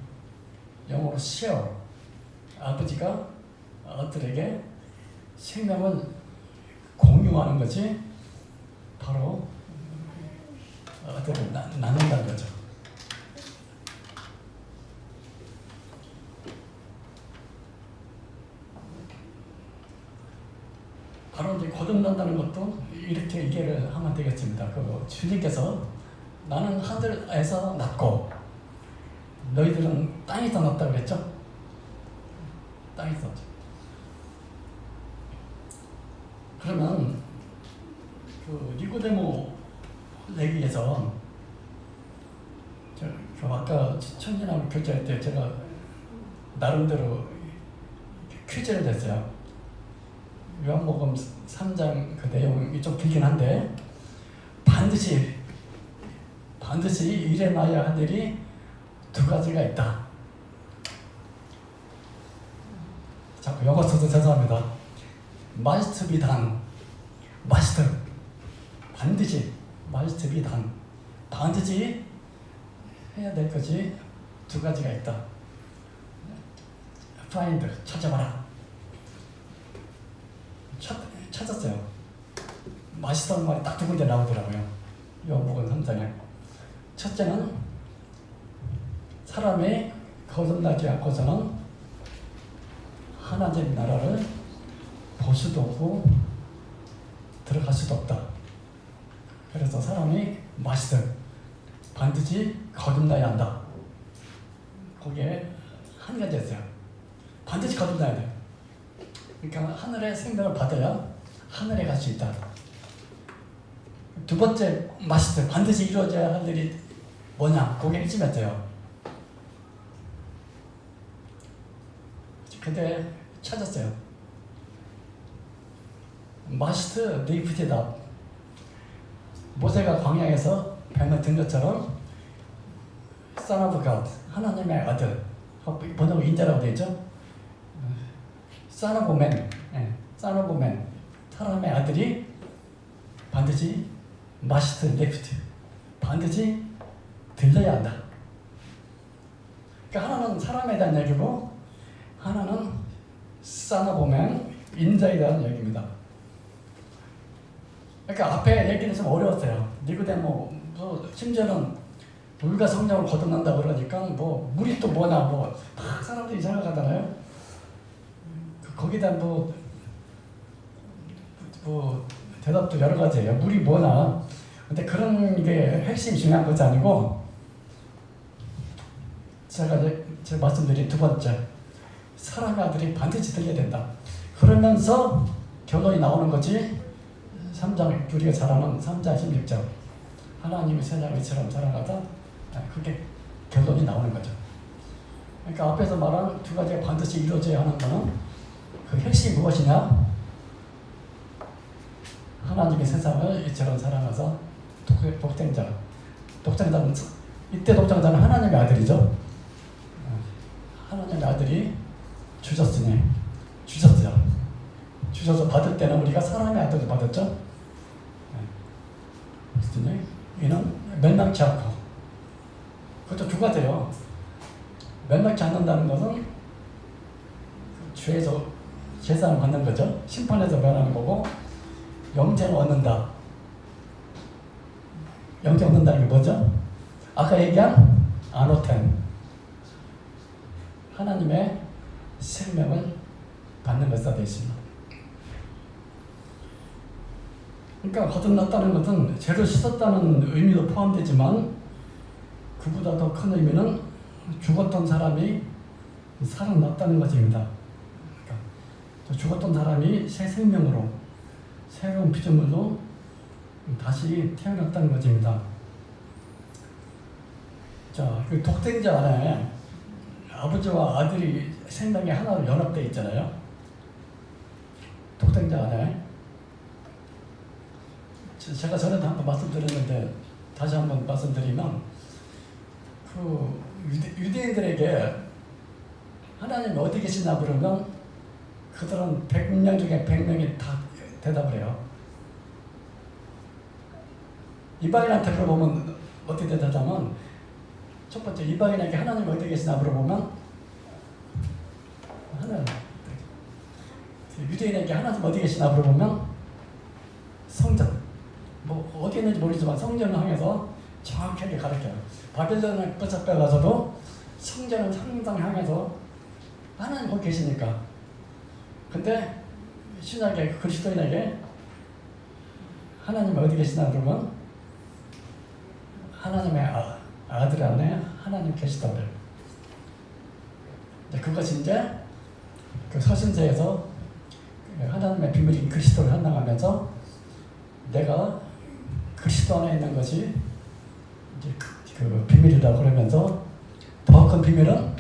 영어로 share. 아버지가 아들에게 생명을 공유하는 것이 바로 아들을 낳는다는 거죠. 바로 이제 거듭난다는 것도 이렇게 이해를 하면 되겠습니다. 그 주님께서 나는 하늘에서 났고 너희들은 땅에서 났다고 그랬죠? 땅에서. 그러면 그 니고데모 얘기에서 저 아까 천진하고 교제할 때 제가 나름대로 퀴즈를 냈어요. 요한복음 3장 그 내용이 좀 길긴 한데 반드시 일어나야 할 일이 두 가지가 있다. 자꾸 영어 써서 죄송합니다. must be done. must. 반드시 must be done. 반드시 해야 될 것이 두 가지가 있다. find. 찾아봐라. 찾았어요. 맛있다는 말이 딱 두 군데 나오더라고요. 요한복음 3장에. 첫째는 사람이 거듭나지 않고서는 하나님 나라를 볼 수도 없고 들어갈 수도 없다. 그래서 사람이 반드시 거듭나야 한다. 거기에 한 가지였어요. 반드시 거듭나야 돼. 그러니까 하늘의 생명을 받아야 하늘에 갈 수 있다. 두 번째 반드시 이루어져야 할 일이 뭐냐? 그게 일심이었어요. 근데 찾았어요. must lift it up. 모세가 광야에서 뱀을 든 것처럼 Son of God, 하나님의 아들, 번역은 인자라고 되어 있죠? Son of Man, Son of Man, 사람의 아들이 반드시 must lift, 반드시 들려야 한다. 그러니까 하나는 사람에 대한 얘기고 하나는 사나보면 인자에 대한 얘기입니다. 그러니까 앞에 얘기는 좀 어려웠어요. 니고데모 심지어는 물과 성령을 거듭난다 그러니까 뭐 물이 또 뭐냐 막 사람들이 생각하잖아요. 거기다 뭐 대답도 여러 가지예요. 물이 뭐냐. 근데 그런 게 핵심이 중요한 것이 아니고 제가 말씀드린 두 번째 사랑의 아들이 반드시 들려야 된다. 그러면서 결론이 나오는 거지. 3장 우리가 잘 아는 3장 16절 하나님이 세상을 이처럼 사랑하다. 그게 결론이 나오는 거죠. 그러니까 앞에서 말한 두 가지가 반드시 이루어져야 하는 거는 그 핵심이 무엇이냐? 하나님이 세상을 이처럼 사랑하사 독생자는 이때 독생자는 하나님의 아들이죠. 하나님의 아들이 주셨으서 받을 때는 우리가 사람의 아들을 받았죠. 그랬더니 이는 멸망치 않고 그것도 두 가지예요. 멸망치 않는다는 것은 죄에서 재산을 받는 거죠. 심판에서 면하는 거고 영생을 얻는다. 영생 얻는다는 게 뭐죠? 아까 얘기한 아노텐 하나님의 생명을 받는 것이다 되어 있습니다. 그러니까 거듭났다는 것은 죄를 씻었다는 의미도 포함되지만 그보다 더 큰 의미는 죽었던 사람이 살아났다는 것입니다. 그러니까 죽었던 사람이 새 생명으로 새로운 피조물로 다시 태어났다는 것입니다. 자, 그 독생자 안에 아버지와 아들이 생명이 하나로 연합되어 있잖아요. 독생자 안에 제가 전에도 한번 말씀드렸는데 다시 한번 말씀드리면 그 유대인들에게 하나님이 어디 계시나 그러면 그들은 100명 중에 100명이 다 대답을 해요. 이방인한테 물어보면 어떻게 대답하면 첫 번째 이방인에게 하나님 어디 계시나 물어보면 하나님, 유대인에게 하나님 어디 계시나 물어보면 성전, 뭐 어디 있는지 모르지만 성전을 향해서 정확하게 가르쳐요. 바빌론을 붙잡혀가서도 성전을 항상 향해서 하나님 거기 계시니까. 근데 신약의 그리스도인에게 하나님 어디 계시나 그러면 하나님의 아들 안에 하나님 계시다 그래요. 그것이 이제 그 서신서에서 하나님의 비밀인 그리스도를 한당하면서 내가 그리스도 안에 있는 것이 이제 그 비밀이다 그러면서 더 큰 비밀은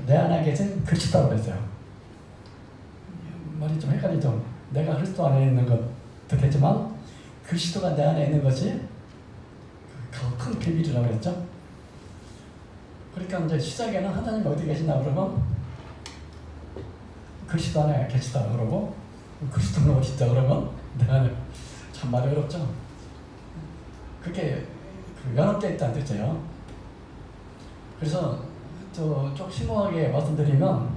내 안에 계신 그리스도라고 했어요. 말이 좀 헷갈리죠. 내가 그리스도 안에 있는 것도 되지만 그리스도가 내 안에 있는 것이 더 큰 비밀이라고 했죠. 그러니까 이제 시작에는 하나님 어디 계시나 그러면 그리스도 안에 계시다 그러고 그리스도는 어디 있다 그러면 내 안에 참 말이 어렵죠. 그게 연합되어 있다는 뜻이에요. 그래서 좀 심오하게 말씀드리면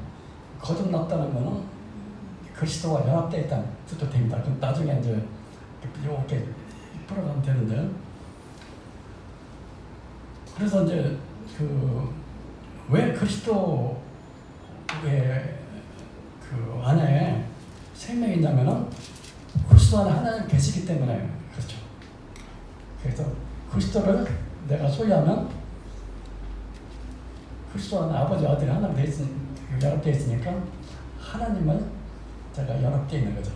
거듭났다는 거는 그리스도와 연합되어 있다는 뜻도 됩니다. 그럼 나중에 이제 이렇게 풀어가면 되는데 그래서 이제 왜 그리스도의 그 안에 생명이 있냐면은 그리스도 안에 하나님 계시기 때문에 그렇죠. 그래서 그리스도를 내가 소유하면 그리스도 안에 아버지 아들이 하나님 연합되어 있으니까 하나님을 제가 연합되어 있는 거죠.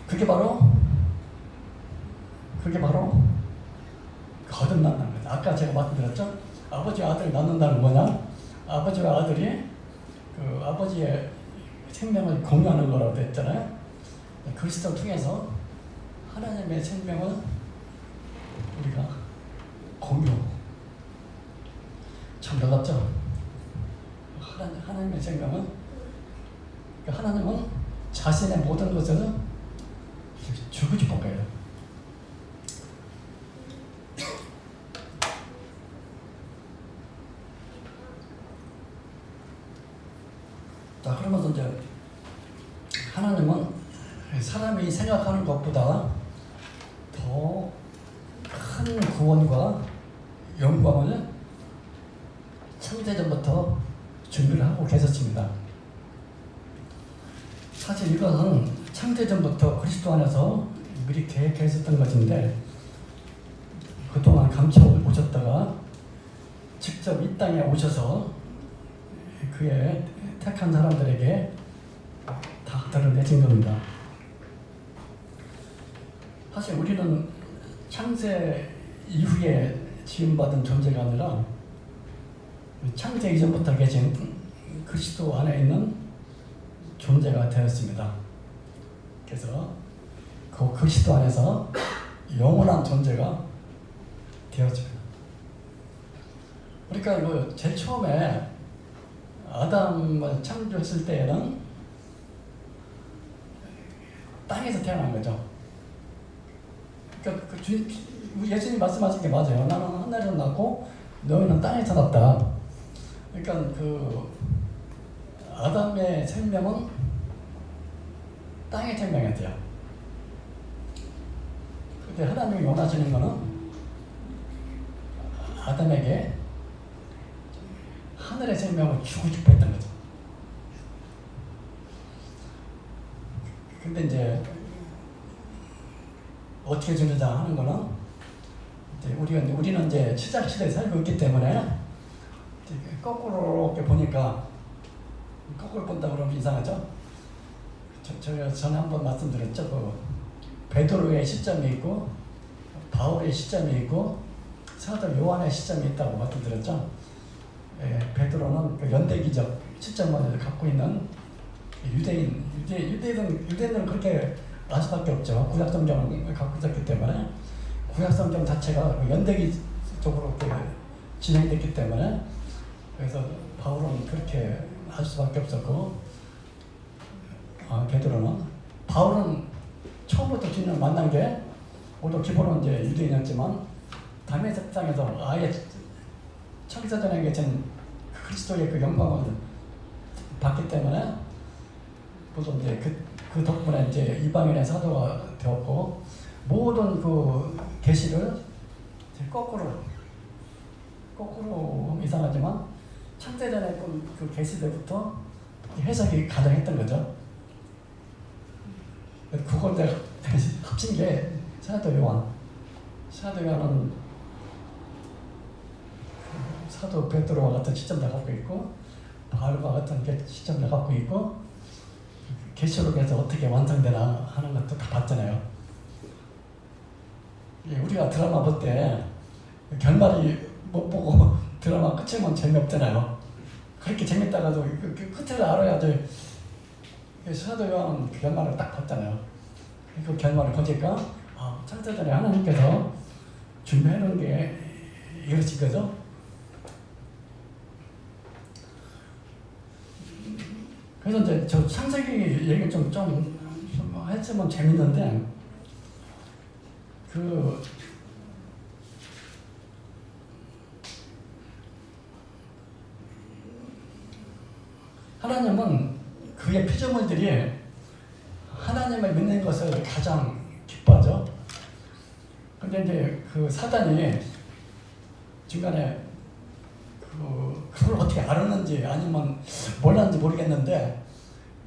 그게 바로 거듭난다는 거죠. 아까 제가 말씀드렸죠. 아버지와 아들을 낳는다는 뭐냐? 아버지와 아들이 그 아버지의 생명을 공유하는 거라고 했잖아요. 그리스도를 통해서 하나님의 생명을 우리가 공유. 참 놀랍죠? 하나님의 생명은 하나님은 자신의 모든 것을 주고 싶은 거예요. 하나님은 사람이 생각하는 것보다 더 큰 구원과 영광을 창세전부터 준비를 하고 계셨습니다. 사실 이것은 창세전부터 그리스도 안에서 미리 계획해 있었던 것인데 그동안 감춰 오셨다가 직접 이 땅에 오셔서 그의 택한 사람들에게 다 드러내신 겁니다. 사실 우리는 창세 이후에 지음받은 존재가 아니라 창세 이전부터 계신 그리스도 안에 있는 존재가 되었습니다. 그래서 그 그리스도 안에서 영원한 존재가 되었습니다. 그러니까 이거 제일 처음에 아담을 창조했을 때에는 땅에서 태어난 거죠. 그러니까 예수님 말씀하신 게 맞아요. 나는 하늘에서 났고 너희는 땅에서 났다. 그러니까 그 아담의 생명은 땅의 생명이었대요. 근데 하나님이 원하시는 거는 아담에게 하늘의 생명을 주고 싶어 했던 거죠. 근데 이제 어떻게 주느냐 하는 거는 이제 우리는 이제 시작 시대에 살고 있기 때문에 거꾸로 이렇게 보니까 거꾸로 본다 그러면 이상하죠? 제가 전에 한번 말씀드렸죠. 그 베드로의 시점이 있고 바울의 시점이 있고 사도 요한의 시점이 있다고 말씀드렸죠. 베드로는 그 연대기적 시점을 갖고 있는 유대인은 그렇게 알 수밖에 없죠. 구약성경을 갖고 있었기 때문에 구약성경 자체가 연대기적으로 진행됐기 때문에 그래서 바울은 그렇게 할 수밖에 없었고 바울은 처음부터 주님을 만난 게 모두 기본은 이제 유대인이었지만 담의 색상에서 아예 청사전에 계신 그리스도의 그 영광을 받기 때문에 모두 이제 그 덕분에 이제 이방인의 사도가 되었고 모든 그 계시를 거꾸로 이상하지만 창세전에 그 계시들부터 해석이 가능했던 거죠. 그걸 내가 합친 게 사도 요한은 사도 베드로와 같은 시점을 갖고 있고 바울과 같은 시점을 갖고 있고 계시록에서 어떻게 완성되나 하는 것도 다 봤잖아요. 우리가 드라마 볼 때 결말이 못 보고 드라마 끝이면 재미없잖아요. 그렇게 재밌다가도 그 끝을 알아야지. 사도 요한은 그 결말을 딱 봤잖아요. 그 결말을 보니까 창세전에 하나님께서 준비해 놓은 게 이것인 거죠. 그래서 이제 저 창세기 얘기 좀 했으면 재밌는데 하나님은 그의 피조물들이 하나님을 믿는 것을 가장 기뻐하죠. 근데 이제 그 사단이 중간에 그걸 어떻게 알았는지 아니면 몰랐는지 모르겠는데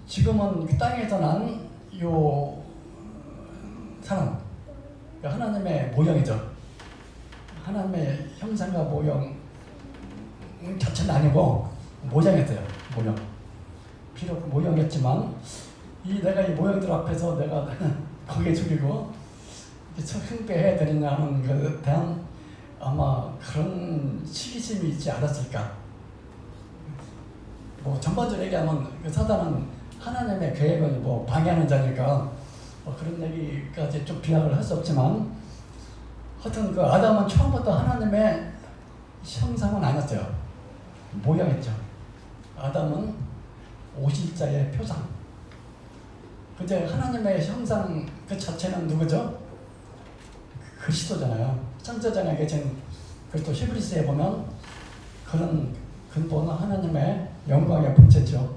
지금은 그 땅에서 난 요 사람 하나님의 모형이죠. 하나님의 형상과 모형 자체는 아니고 모양이었어요. 모형. 비록 모형이었지만 내가 이 모형들 앞에서 내가 고개 숙이고 숭배해야 되느냐는 것에 대한 아마 그런 시기심이 있지 않았을까. 전반적으로 얘기하면 그 사단은 하나님의 계획을 방해하는 자니까 그런 얘기까지 좀 비약을 할 수 없지만 하여튼 그 아담은 처음부터 하나님의 형상은 아니었어요. 모형이었죠. 아담은 오실자의 표상. 근데 하나님의 형상 그 자체는 누구죠? 그리스도잖아요. 창세전에 계신 그리스도 히브리서에 보면 그런 근본은 하나님의 영광의 본체죠.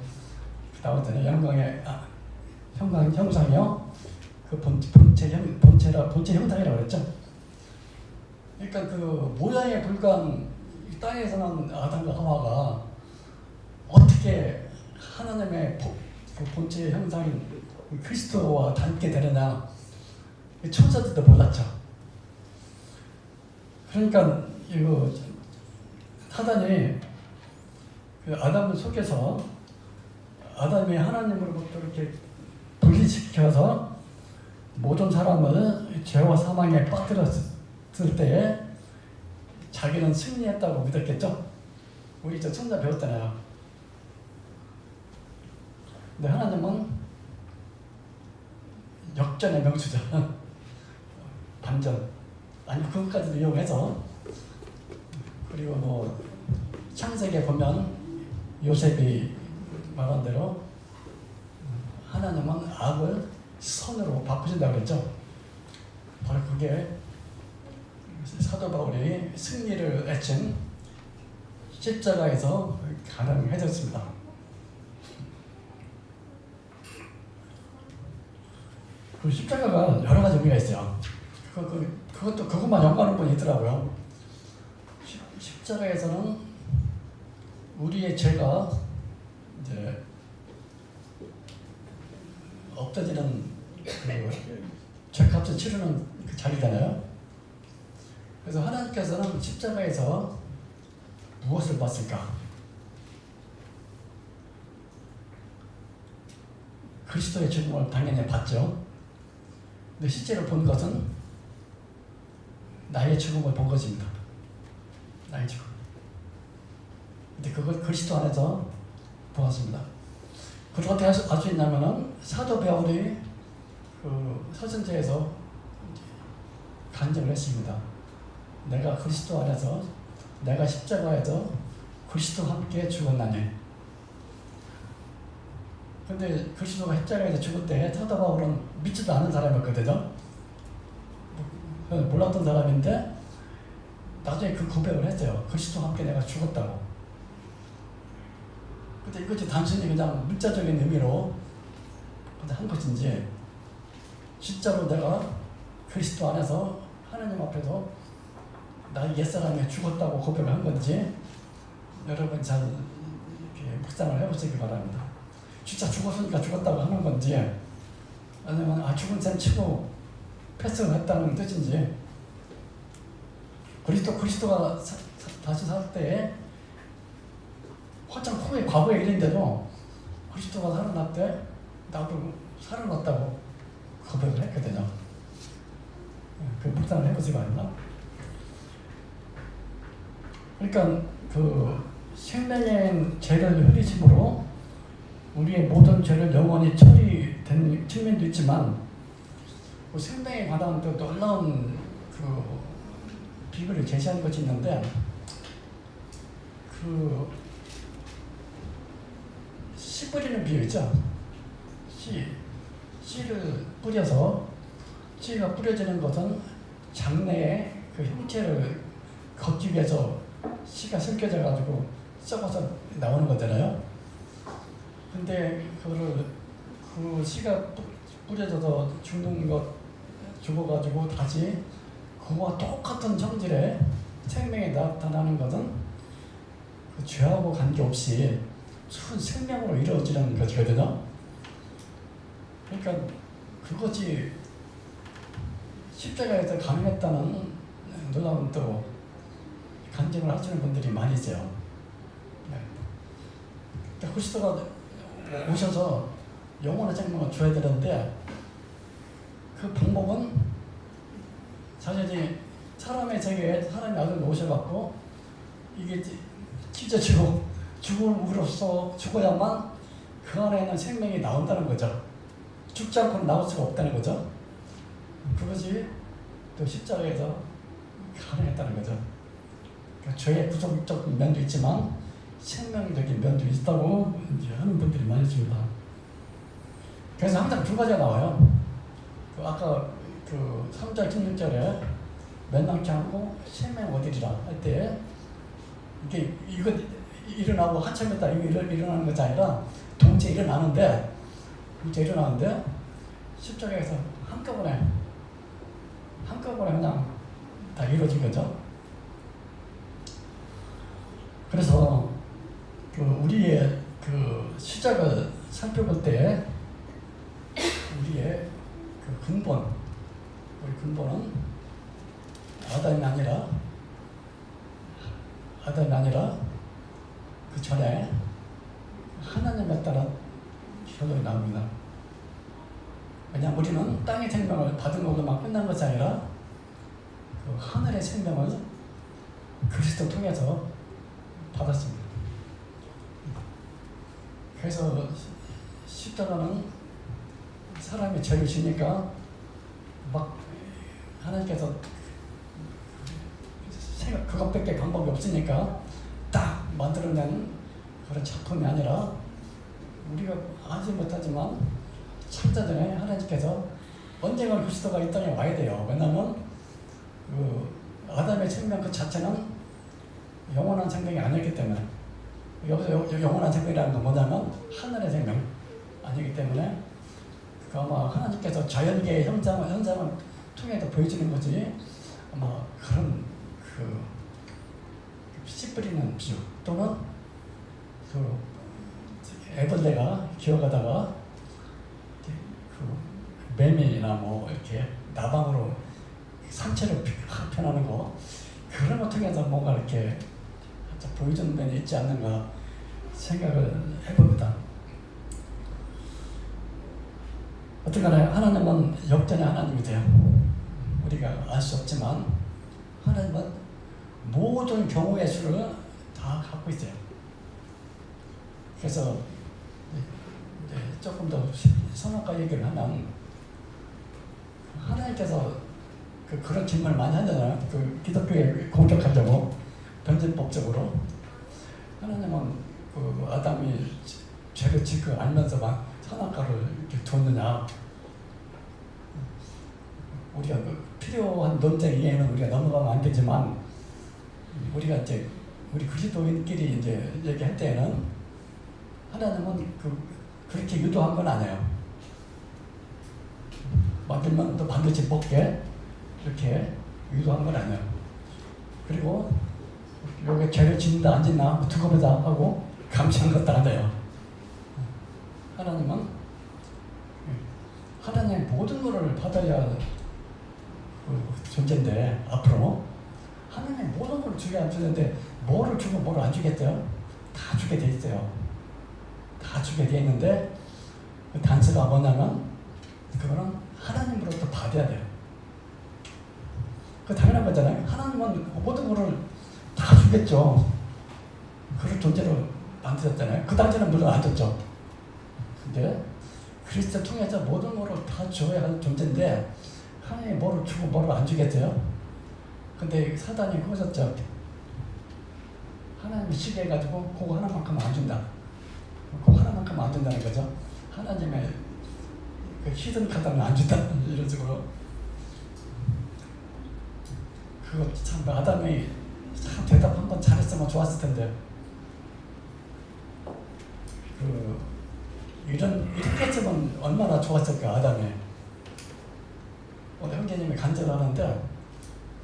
나오잖아요. 영광의 형상이요. 그 본체 형상이라고 그랬죠. 그러니까 그 모양에 불과한 이 땅에서 난 아담과 하와가 어떻게 하나님의 그 본체 형상인 그리스도와 닮게 되느냐, 천사들도 몰랐죠. 그러니까 이거 사단이 그 아담을 속여서 아담이 하나님으로부터 이렇게 분리시켜서 모든 사람을 죄와 사망에 빠뜨렸을 때에 자기는 승리했다고 믿었겠죠. 우리 저 천사 배웠잖아요. 근데 하나님은 역전의 명수죠. 반전. 아니 그것까지도 이용해서, 그리고 뭐 창세기에 보면 요셉이 말한 대로 하나님은 악을 선으로 바꾸신다고 그랬죠. 바로 그게 사도 바울이 승리를 외친 십자가에서 가능해졌습니다. 그 십자가가 여러 가지 의미가 있어요. 그것만 연구하는 분이 있더라고요. 십자가에서는 우리의 죄가 이제 없어지는 그 죄값을 치르는 그 자리잖아요. 그래서 하나님께서는 십자가에서 무엇을 봤을까? 그리스도의 죽음을 당연히 봤죠. 근데 실제로 본 것은 나의 죽음을 본 것입니다. 나의 죽음. 근데 그걸 그리스도 안에서 보았습니다. 그걸 어떻게 알 수 있냐면은 사도 바울이 그 서신서에서 간증을 했습니다. 내가 그리스도 안에서, 내가 십자가에서 그리스도와 함께 죽었나니. 근데 그리스도가 십자가에서 죽을 때 사도 바울은 믿지도 않은 사람이었거든요. 몰랐던 사람인데 나중에 그 고백을 했어요. 그리스도와 함께 내가 죽었다고. 근데 이것이 단순히 그냥 문자적인 의미로 한 것인지, 진짜로 내가 그리스도 안에서 하나님 앞에서 나의 옛사람이 죽었다고 고백을 한 건지, 여러분 잘 이렇게 묵상을 해보시기 바랍니다. 진짜 죽었으니까 죽었다고 하는 건지, 아니면 죽은 셈 치고 패스를 했다는 뜻인지. 그리스도가 다시 살 때에 한참 후에 과거의 일인데도 그리스도가 살아날 때 나도 살아났다고 고백을 했거든요. 그 묵상을 해보시기 바랍니다. 그러니까 그 생명의 죄를 흘리심으로 우리의 모든 죄를 영원히 처리된 측면도 있지만, 그 생명에 관한 또 놀라운 그 비밀을 제시하는 것이 있는데, 그 씨 뿌리는 비유 있죠. 씨를 뿌려서, 씨가 뿌려지는 것은 장내의 그 형체를 걷기 위해서 씨가 섞여져 가지고 썩어서 나오는 거잖아요. 근데 그 씨가 뿌려져서 죽는 것, 죽어가지고 다시 그와 똑같은 성질의 생명이 나타나는 것은 그 죄하고 관계없이 순 생명으로 이루어지는 것이거든요. 그러니까 그것이 십자가에서 가능했다는 놀라운 또 간증을 하시는 분들이 많이 있어요. 네. 그리스도가 오셔서 영원한 생명을 줘야 되는데, 그 방법은 사실 사람의 세계에 사람의 아들로 오셔갖고 이게 찢어지고 죽음으로써 죽어야만 그 안에 있는 생명이 나온다는 거죠. 죽지 않고는 나올 수가 없다는 거죠. 그것이 또 십자가에서 가능했다는 거죠. 그러니까 죄의 구속적 면도 있지만 생명적인 면도 있다고 이제 하는 분들이 많이 있습니다. 그래서 항상 두 가지가 나와요. 그 아까 그 3절 16절에 면담치 않고 생명 얻으리라 할 때, 이거 일어나고 한참 있다 일어나는 것이 아니라 동시에 일어나는데, 이제 일어나는데 십자가에서 한꺼번에 그냥 다 이루어진 거죠. 그래서 그 우리의 그 시작을 살펴볼 때 우리의 그 우리 근본은 아담이 아니라 그 전에 하나님에 따라 결론이 나옵니다. 왜냐하면 우리는 땅의 생명을 받은 것으로만 끝난 것이 아니라 그 하늘의 생명을 그리스도 통해서 받았습니다. 그래서 십자가는 사람이 죄를 지니까 막 하나님께서 그것밖에 방법이 없으니까 딱 만들어낸 그런 작품이 아니라 우리가 알지 못하지만 창자전에 하나님께서 언젠가 그리스도가 이 땅에 와야 돼요. 왜냐하면 그 아담의 생명 그 자체는 영원한 생명이 아니기 때문에, 여기서 영원한 생명이라는 건 뭐냐면 하늘의 생명 아니기 때문에 그 아마 하나님께서 자연계의 현상을 통해서 보여주는 거지, 아마 그런 그 씨 뿌리는 비유 또는 그 애벌레가 기어가다가 그 매미나 뭐 이렇게 나방으로 상체를 변하는 거, 그런 거 통해서 뭔가 이렇게 보여주는 면이 있지 않는가 생각을 해봅니다. 어쨌거나 하나님은 역전의 하나님이세요. 우리가 알 수 없지만 하나님은 모든 경우의 수를 다 갖고 있어요. 그래서 조금 더 선악과 얘기를 하면 하나님께서 그런 질문을 많이 하잖아요. 그 기독교에 공격하려고 변증법적으로. 하나님은 그 아담이 죄를 짓고 알면서만 선악과를 이렇게 뒀느냐. 우리가 필요한 논쟁 이해는 우리가 넘어가면 안 되지만, 우리가 이제 우리 그리스도인끼리 이제 얘기할 때는 하나님은 그렇게 유도한 건 아니에요. 만들면 또 반드시 먹게 이렇게 유도한 건 아니에요. 그리고 여기 죄를 짓는다 안 짓나 두고 보자 하고 감시한 것도 아니에요. 하나님은 하나님의 모든 것을 받아야 그 존재인데, 앞으로 하나님의 모든 걸 주게 안 주는데 뭐를 주고 뭐를 안 주겠어요? 다 주게 돼 있어요. 다 주게 돼 있는데 그 단서가 뭐냐면 그거는 하나님으로부터 받아야 돼요. 그 당연한 거잖아요. 하나님은 모든 것을 다 주겠죠. 그런 존재로 만드셨잖아요. 그 당시에는 물론 안 줬죠. 근데 그리스도 통해서 모든 것을 다 줘야 할 존재인데 하나님이 뭐를 주고 뭐를 안 주겠어요? 근데 사단이 그러셨죠. 하나님이 시기해가지고 그거 하나만큼 안 준다. 그거 하나만큼 안 준다는 거죠. 하나님의 그 히든 카드는 안 준다. 이런 식으로. 그거 참 아담이 참 대답 한번 잘했으면 좋았을 텐데. 이렇게 했으면 얼마나 좋았을까, 아담이. 오늘 형제님이 간절하는데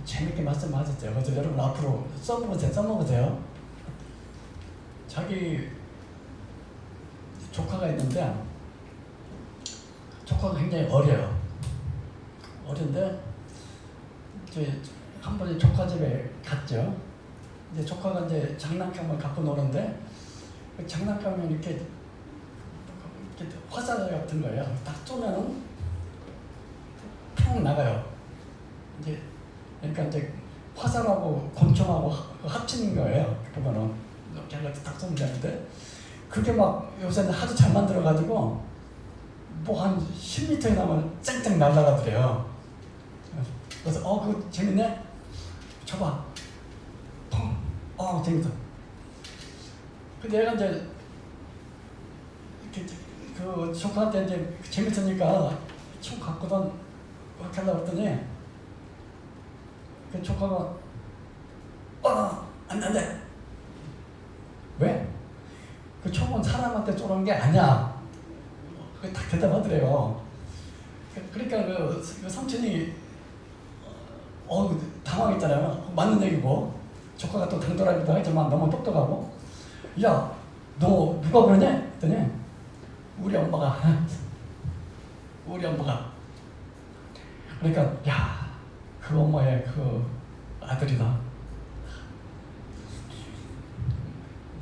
재밌게 말씀하셨어요. 그래서 여러분 앞으로 써먹으세요. 자기 조카가 있는데 조카가 굉장히 어려요. 어린데 이제 한 번에 조카 집에 갔죠. 이제 조카가 이제 장난감을 갖고 노는데 그 장난감이 이렇게 화살 같은 거예요. 딱 쏘면은 평 나가요. 이제 그러니까 이제 화살하고 권총하고 합치는 거예요. 그거는 걔가 딱 쏘면 되는데 그게 막 요새는 하도 잘 만들어가지고 뭐 한 10m 나면 쨍쨍 날아가더래요. 그래서 그거 재밌네. 줘봐. 펑. 재밌어. 근데 얘가 이제 그 조카한테 이제 재밌으니까 총 갖고선 이렇게 하려고 했더니 그 조카가 안 돼. 왜? 그 총은 사람한테 쏘는 게 아니야. 그게 딱 대답하더래요. 그러니까 그 삼촌이 당황했잖아요. 맞는 얘기고 조카가 또 당돌하기도 하지만 너무 똑똑하고 야, 너 누가 그러냐? 했더니 우리 엄마가 그러니까 야, 그 엄마의 그 아들이다.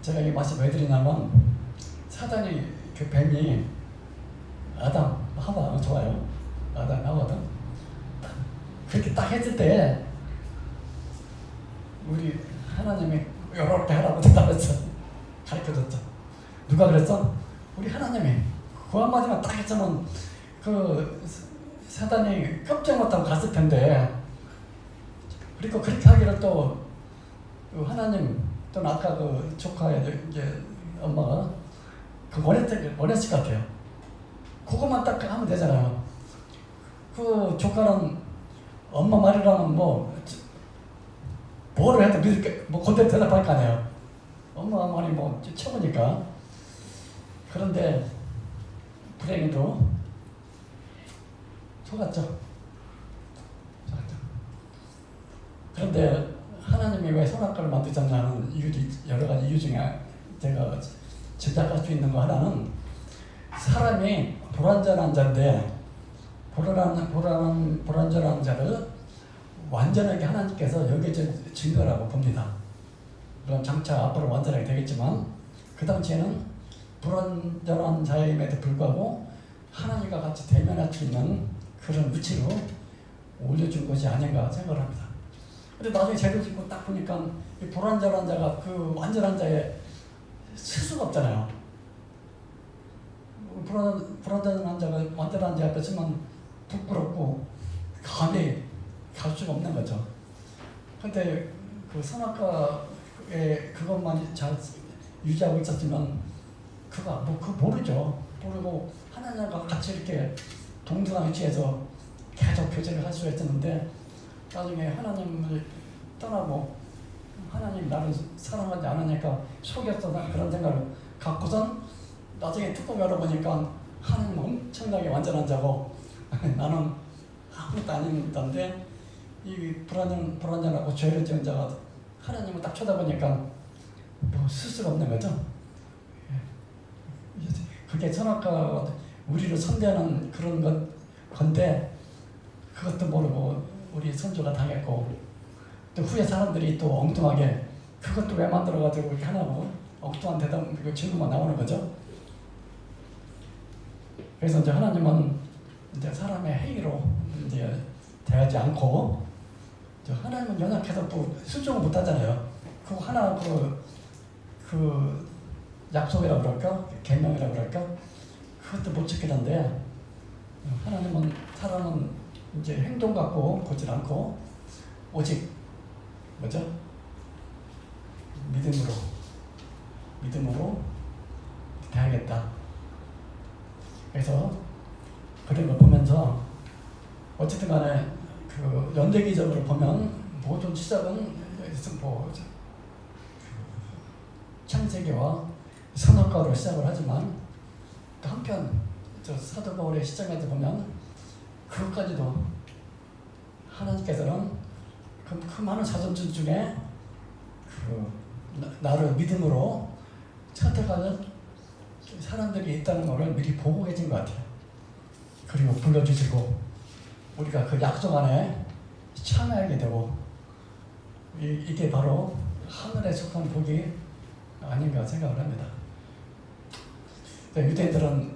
제가 이 말씀 왜 드리냐면 사단이 그 뱀이 아담, 하와 좋아요. 아담, 하와든 그렇게 딱 했을 때 우리 하나님이 이렇게 하라고 대답했어. 가르쳐줬죠. 누가 그랬어? 우리 하나님이 그 한마디만 딱 했으면 그 사단이 깜짝 못하고 갔을 텐데 그리고 그렇게 하기를 또 하나님 또는 아까 그 조카의 이제 엄마가 그 원했을 것 같아요. 그것만 딱 하면 되잖아요. 그 조카는 엄마 말이라면 뭐를 해도 뭐 그대로 대답할 거 아니에요. 엄마 말이 뭐 최고니까. 그런데 불행히도 속았죠. 그런데 하나님이 왜 선악과를 만드셨냐는 여러 가지 이유 중에 제가 짐작할 수 있는 거 하나는 사람이 불완전한 자인데 불완전한 자를 완전하게 하나님께서 여기에 증거라고 봅니다. 물론 장차 앞으로 완전하게 되겠지만 그 당시에는 불완전한 자임에도 불구하고 하나님과 같이 대면할 수 있는 그런 위치로 올려준 것이 아닌가 생각을 합니다. 근데 나중에 죄를 짓고 딱 보니까 이 불완전한 자가 그 완전한 자에 쓸 수가 없잖아요. 불완전한 자가 완전한 자 앞에 서면 부끄럽고 감히 갈 수가 없는 거죠. 근데 그 선악과에 그것만 잘 유지하고 있었으면 그거 모르죠. 모르고 하나님과 같이 이렇게 동등한 위치에서 계속 교제를 할 수가 있었는데 나중에 하나님을 떠나고 하나님 나를 사랑하지 않으니까 속였어 그런 생각을 갖고선 나중에 뚜껑 열어보니까 하나님 엄청나게 완전한 자고 나는 아무것도 아닌데 이 불완전하고 죄를 지은 자가 하나님을 딱 쳐다보니까 뭐 쓸 수가 없는 거죠. 그게 선악과가 우리를 선대하는 그런 건데 그것도 모르고 우리 선조가 당했고 또 후에 사람들이 또 엉뚱하게 그것도 왜 만들어가지고 이렇게 하냐고 엉뚱한 대답 그리고 질문만 나오는 거죠. 그래서 이제 하나님은 이제 사람의 행위로 이제 대하지 않고 하나님은 연약해서 또 순종을 못 하잖아요. 그 하나 그 약속이라 그럴까 계명이라 그럴까 그것도 못 지키는데 하나님은 사람은 이제 행동 갖고 보질 않고 오직 뭐죠? 믿음으로 대하겠다. 그래서 그런 걸 보면서 어쨌든 간에 그 연대기적으로 보면 모든 시작은 뭐 창세기와 선악과로 시작을 하지만 또 한편 사도 바울의 시점에서 보면 그것까지도 하나님께서는 그 많은 자손들 중에 나를 믿음으로 선택하는 사람들이 있다는 것을 미리 보고 계신 것 같아요. 그리고 불러주시고 우리가 그 약속 안에 참여하게 되고 이게 바로 하늘에 속한 복이 아닌가 생각을 합니다. 유대인들은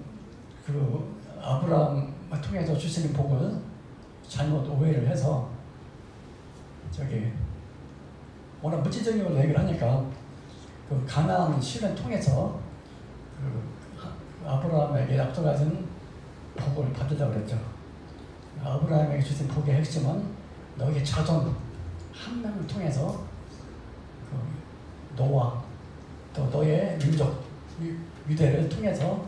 그 아브라함을 통해서 주시는 복을 잘못 오해를 해서 워낙 물질적인 걸 얘기를 하니까 그 가나안 시를 통해서 그 아브라함에게 약속하신 복을 받으려고 그랬죠. 아브라함에게 주신 복의 핵심은 너의 자손 한 명을 통해서 그 너와 또 너의 민족 유대를 통해서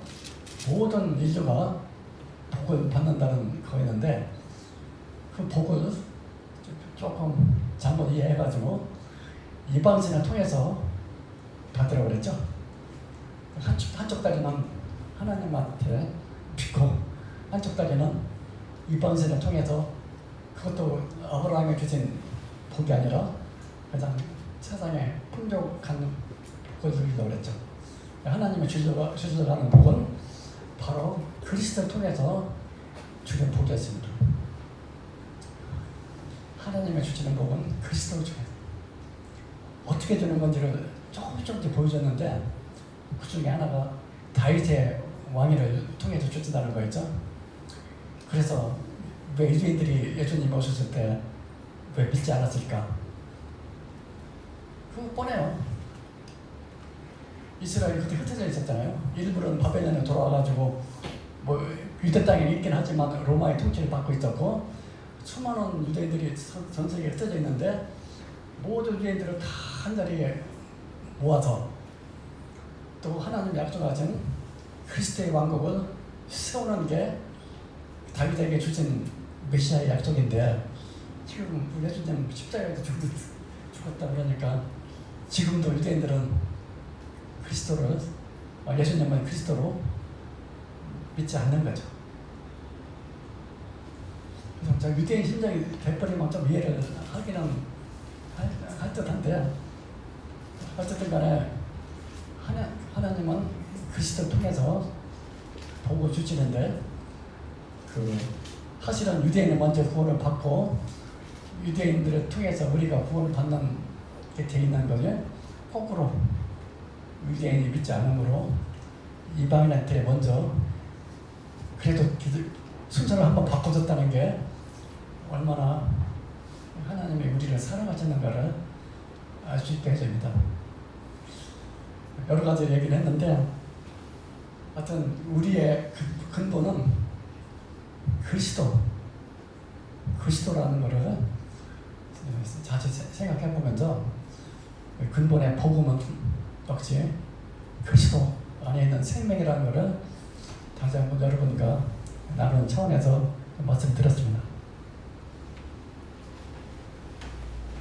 모든 인류가 복을 받는다는 거였는데 그 복을 조금 잘못 이해해가지고 이방신을 통해서 받으라고 그랬죠. 한쪽 다리는 하나님한테 빗고 한쪽 다리는 이 번세를 통해서 그것도 아브라함이 주신 복이 아니라 가장 세상에 풍족한 복을 누리려고 그랬죠. 하나님의 주시려는 복은 바로 그리스도를 통해서 주는 복이었습니다. 하나님의 주시는 복은 그리스도를 통해서 어떻게 주는 건지를 조금씩 보여줬는데 그 중에 하나가 다윗의 왕위를 통해서 주신다는 거였죠. 그래서 왜 유대인들이 예수님 오셨을 때 왜 믿지 않았을까? 그거 뻔해요. 이스라엘이 그때 흩어져 있었잖아요. 일부는 바벨론에 돌아와가지고 뭐 유대 땅에 있긴 하지만 로마의 통치를 받고 있었고 수많은 유대인들이 전 세계에 흩어져 있는데 모든 유대인들을 다 한자리에 모아서 또 하나님 약속하신 그리스도의 왕국을 세우는 게 다윗에게 주신 메시아의 약속인데 지금 예수님 십자가에서 죽었다 그러니까 지금도 유대인들은 그리스도를 예수님은 그리스도로 믿지 않는 거죠. 그래서 저 유대인 심정이 돼버리면 좀 이해를 하기는 할 듯한데 어쨌든 간에 하나님은 그리스도를 통해서 복을 주시는데 사실은 유대인은 먼저 구원을 받고 유대인들을 통해서 우리가 구원을 받는 게 돼 있는 거죠. 거꾸로 유대인이 믿지 않으므로 이방인한테 먼저 그래도 순서를 한번 바꿔줬다는 게 얼마나 하나님이 우리를 사랑하시는가를 알 수 있게 해줍니다. 여러 가지 얘기를 했는데 하여튼 우리의 근본은 그리스도라는 것을 자주 생각해 보면서 근본의 복음은 역시 그리스도 안에 있는 생명이라는 것을 다시 한번 여러분과 나누는 차원에서 말씀드렸습니다.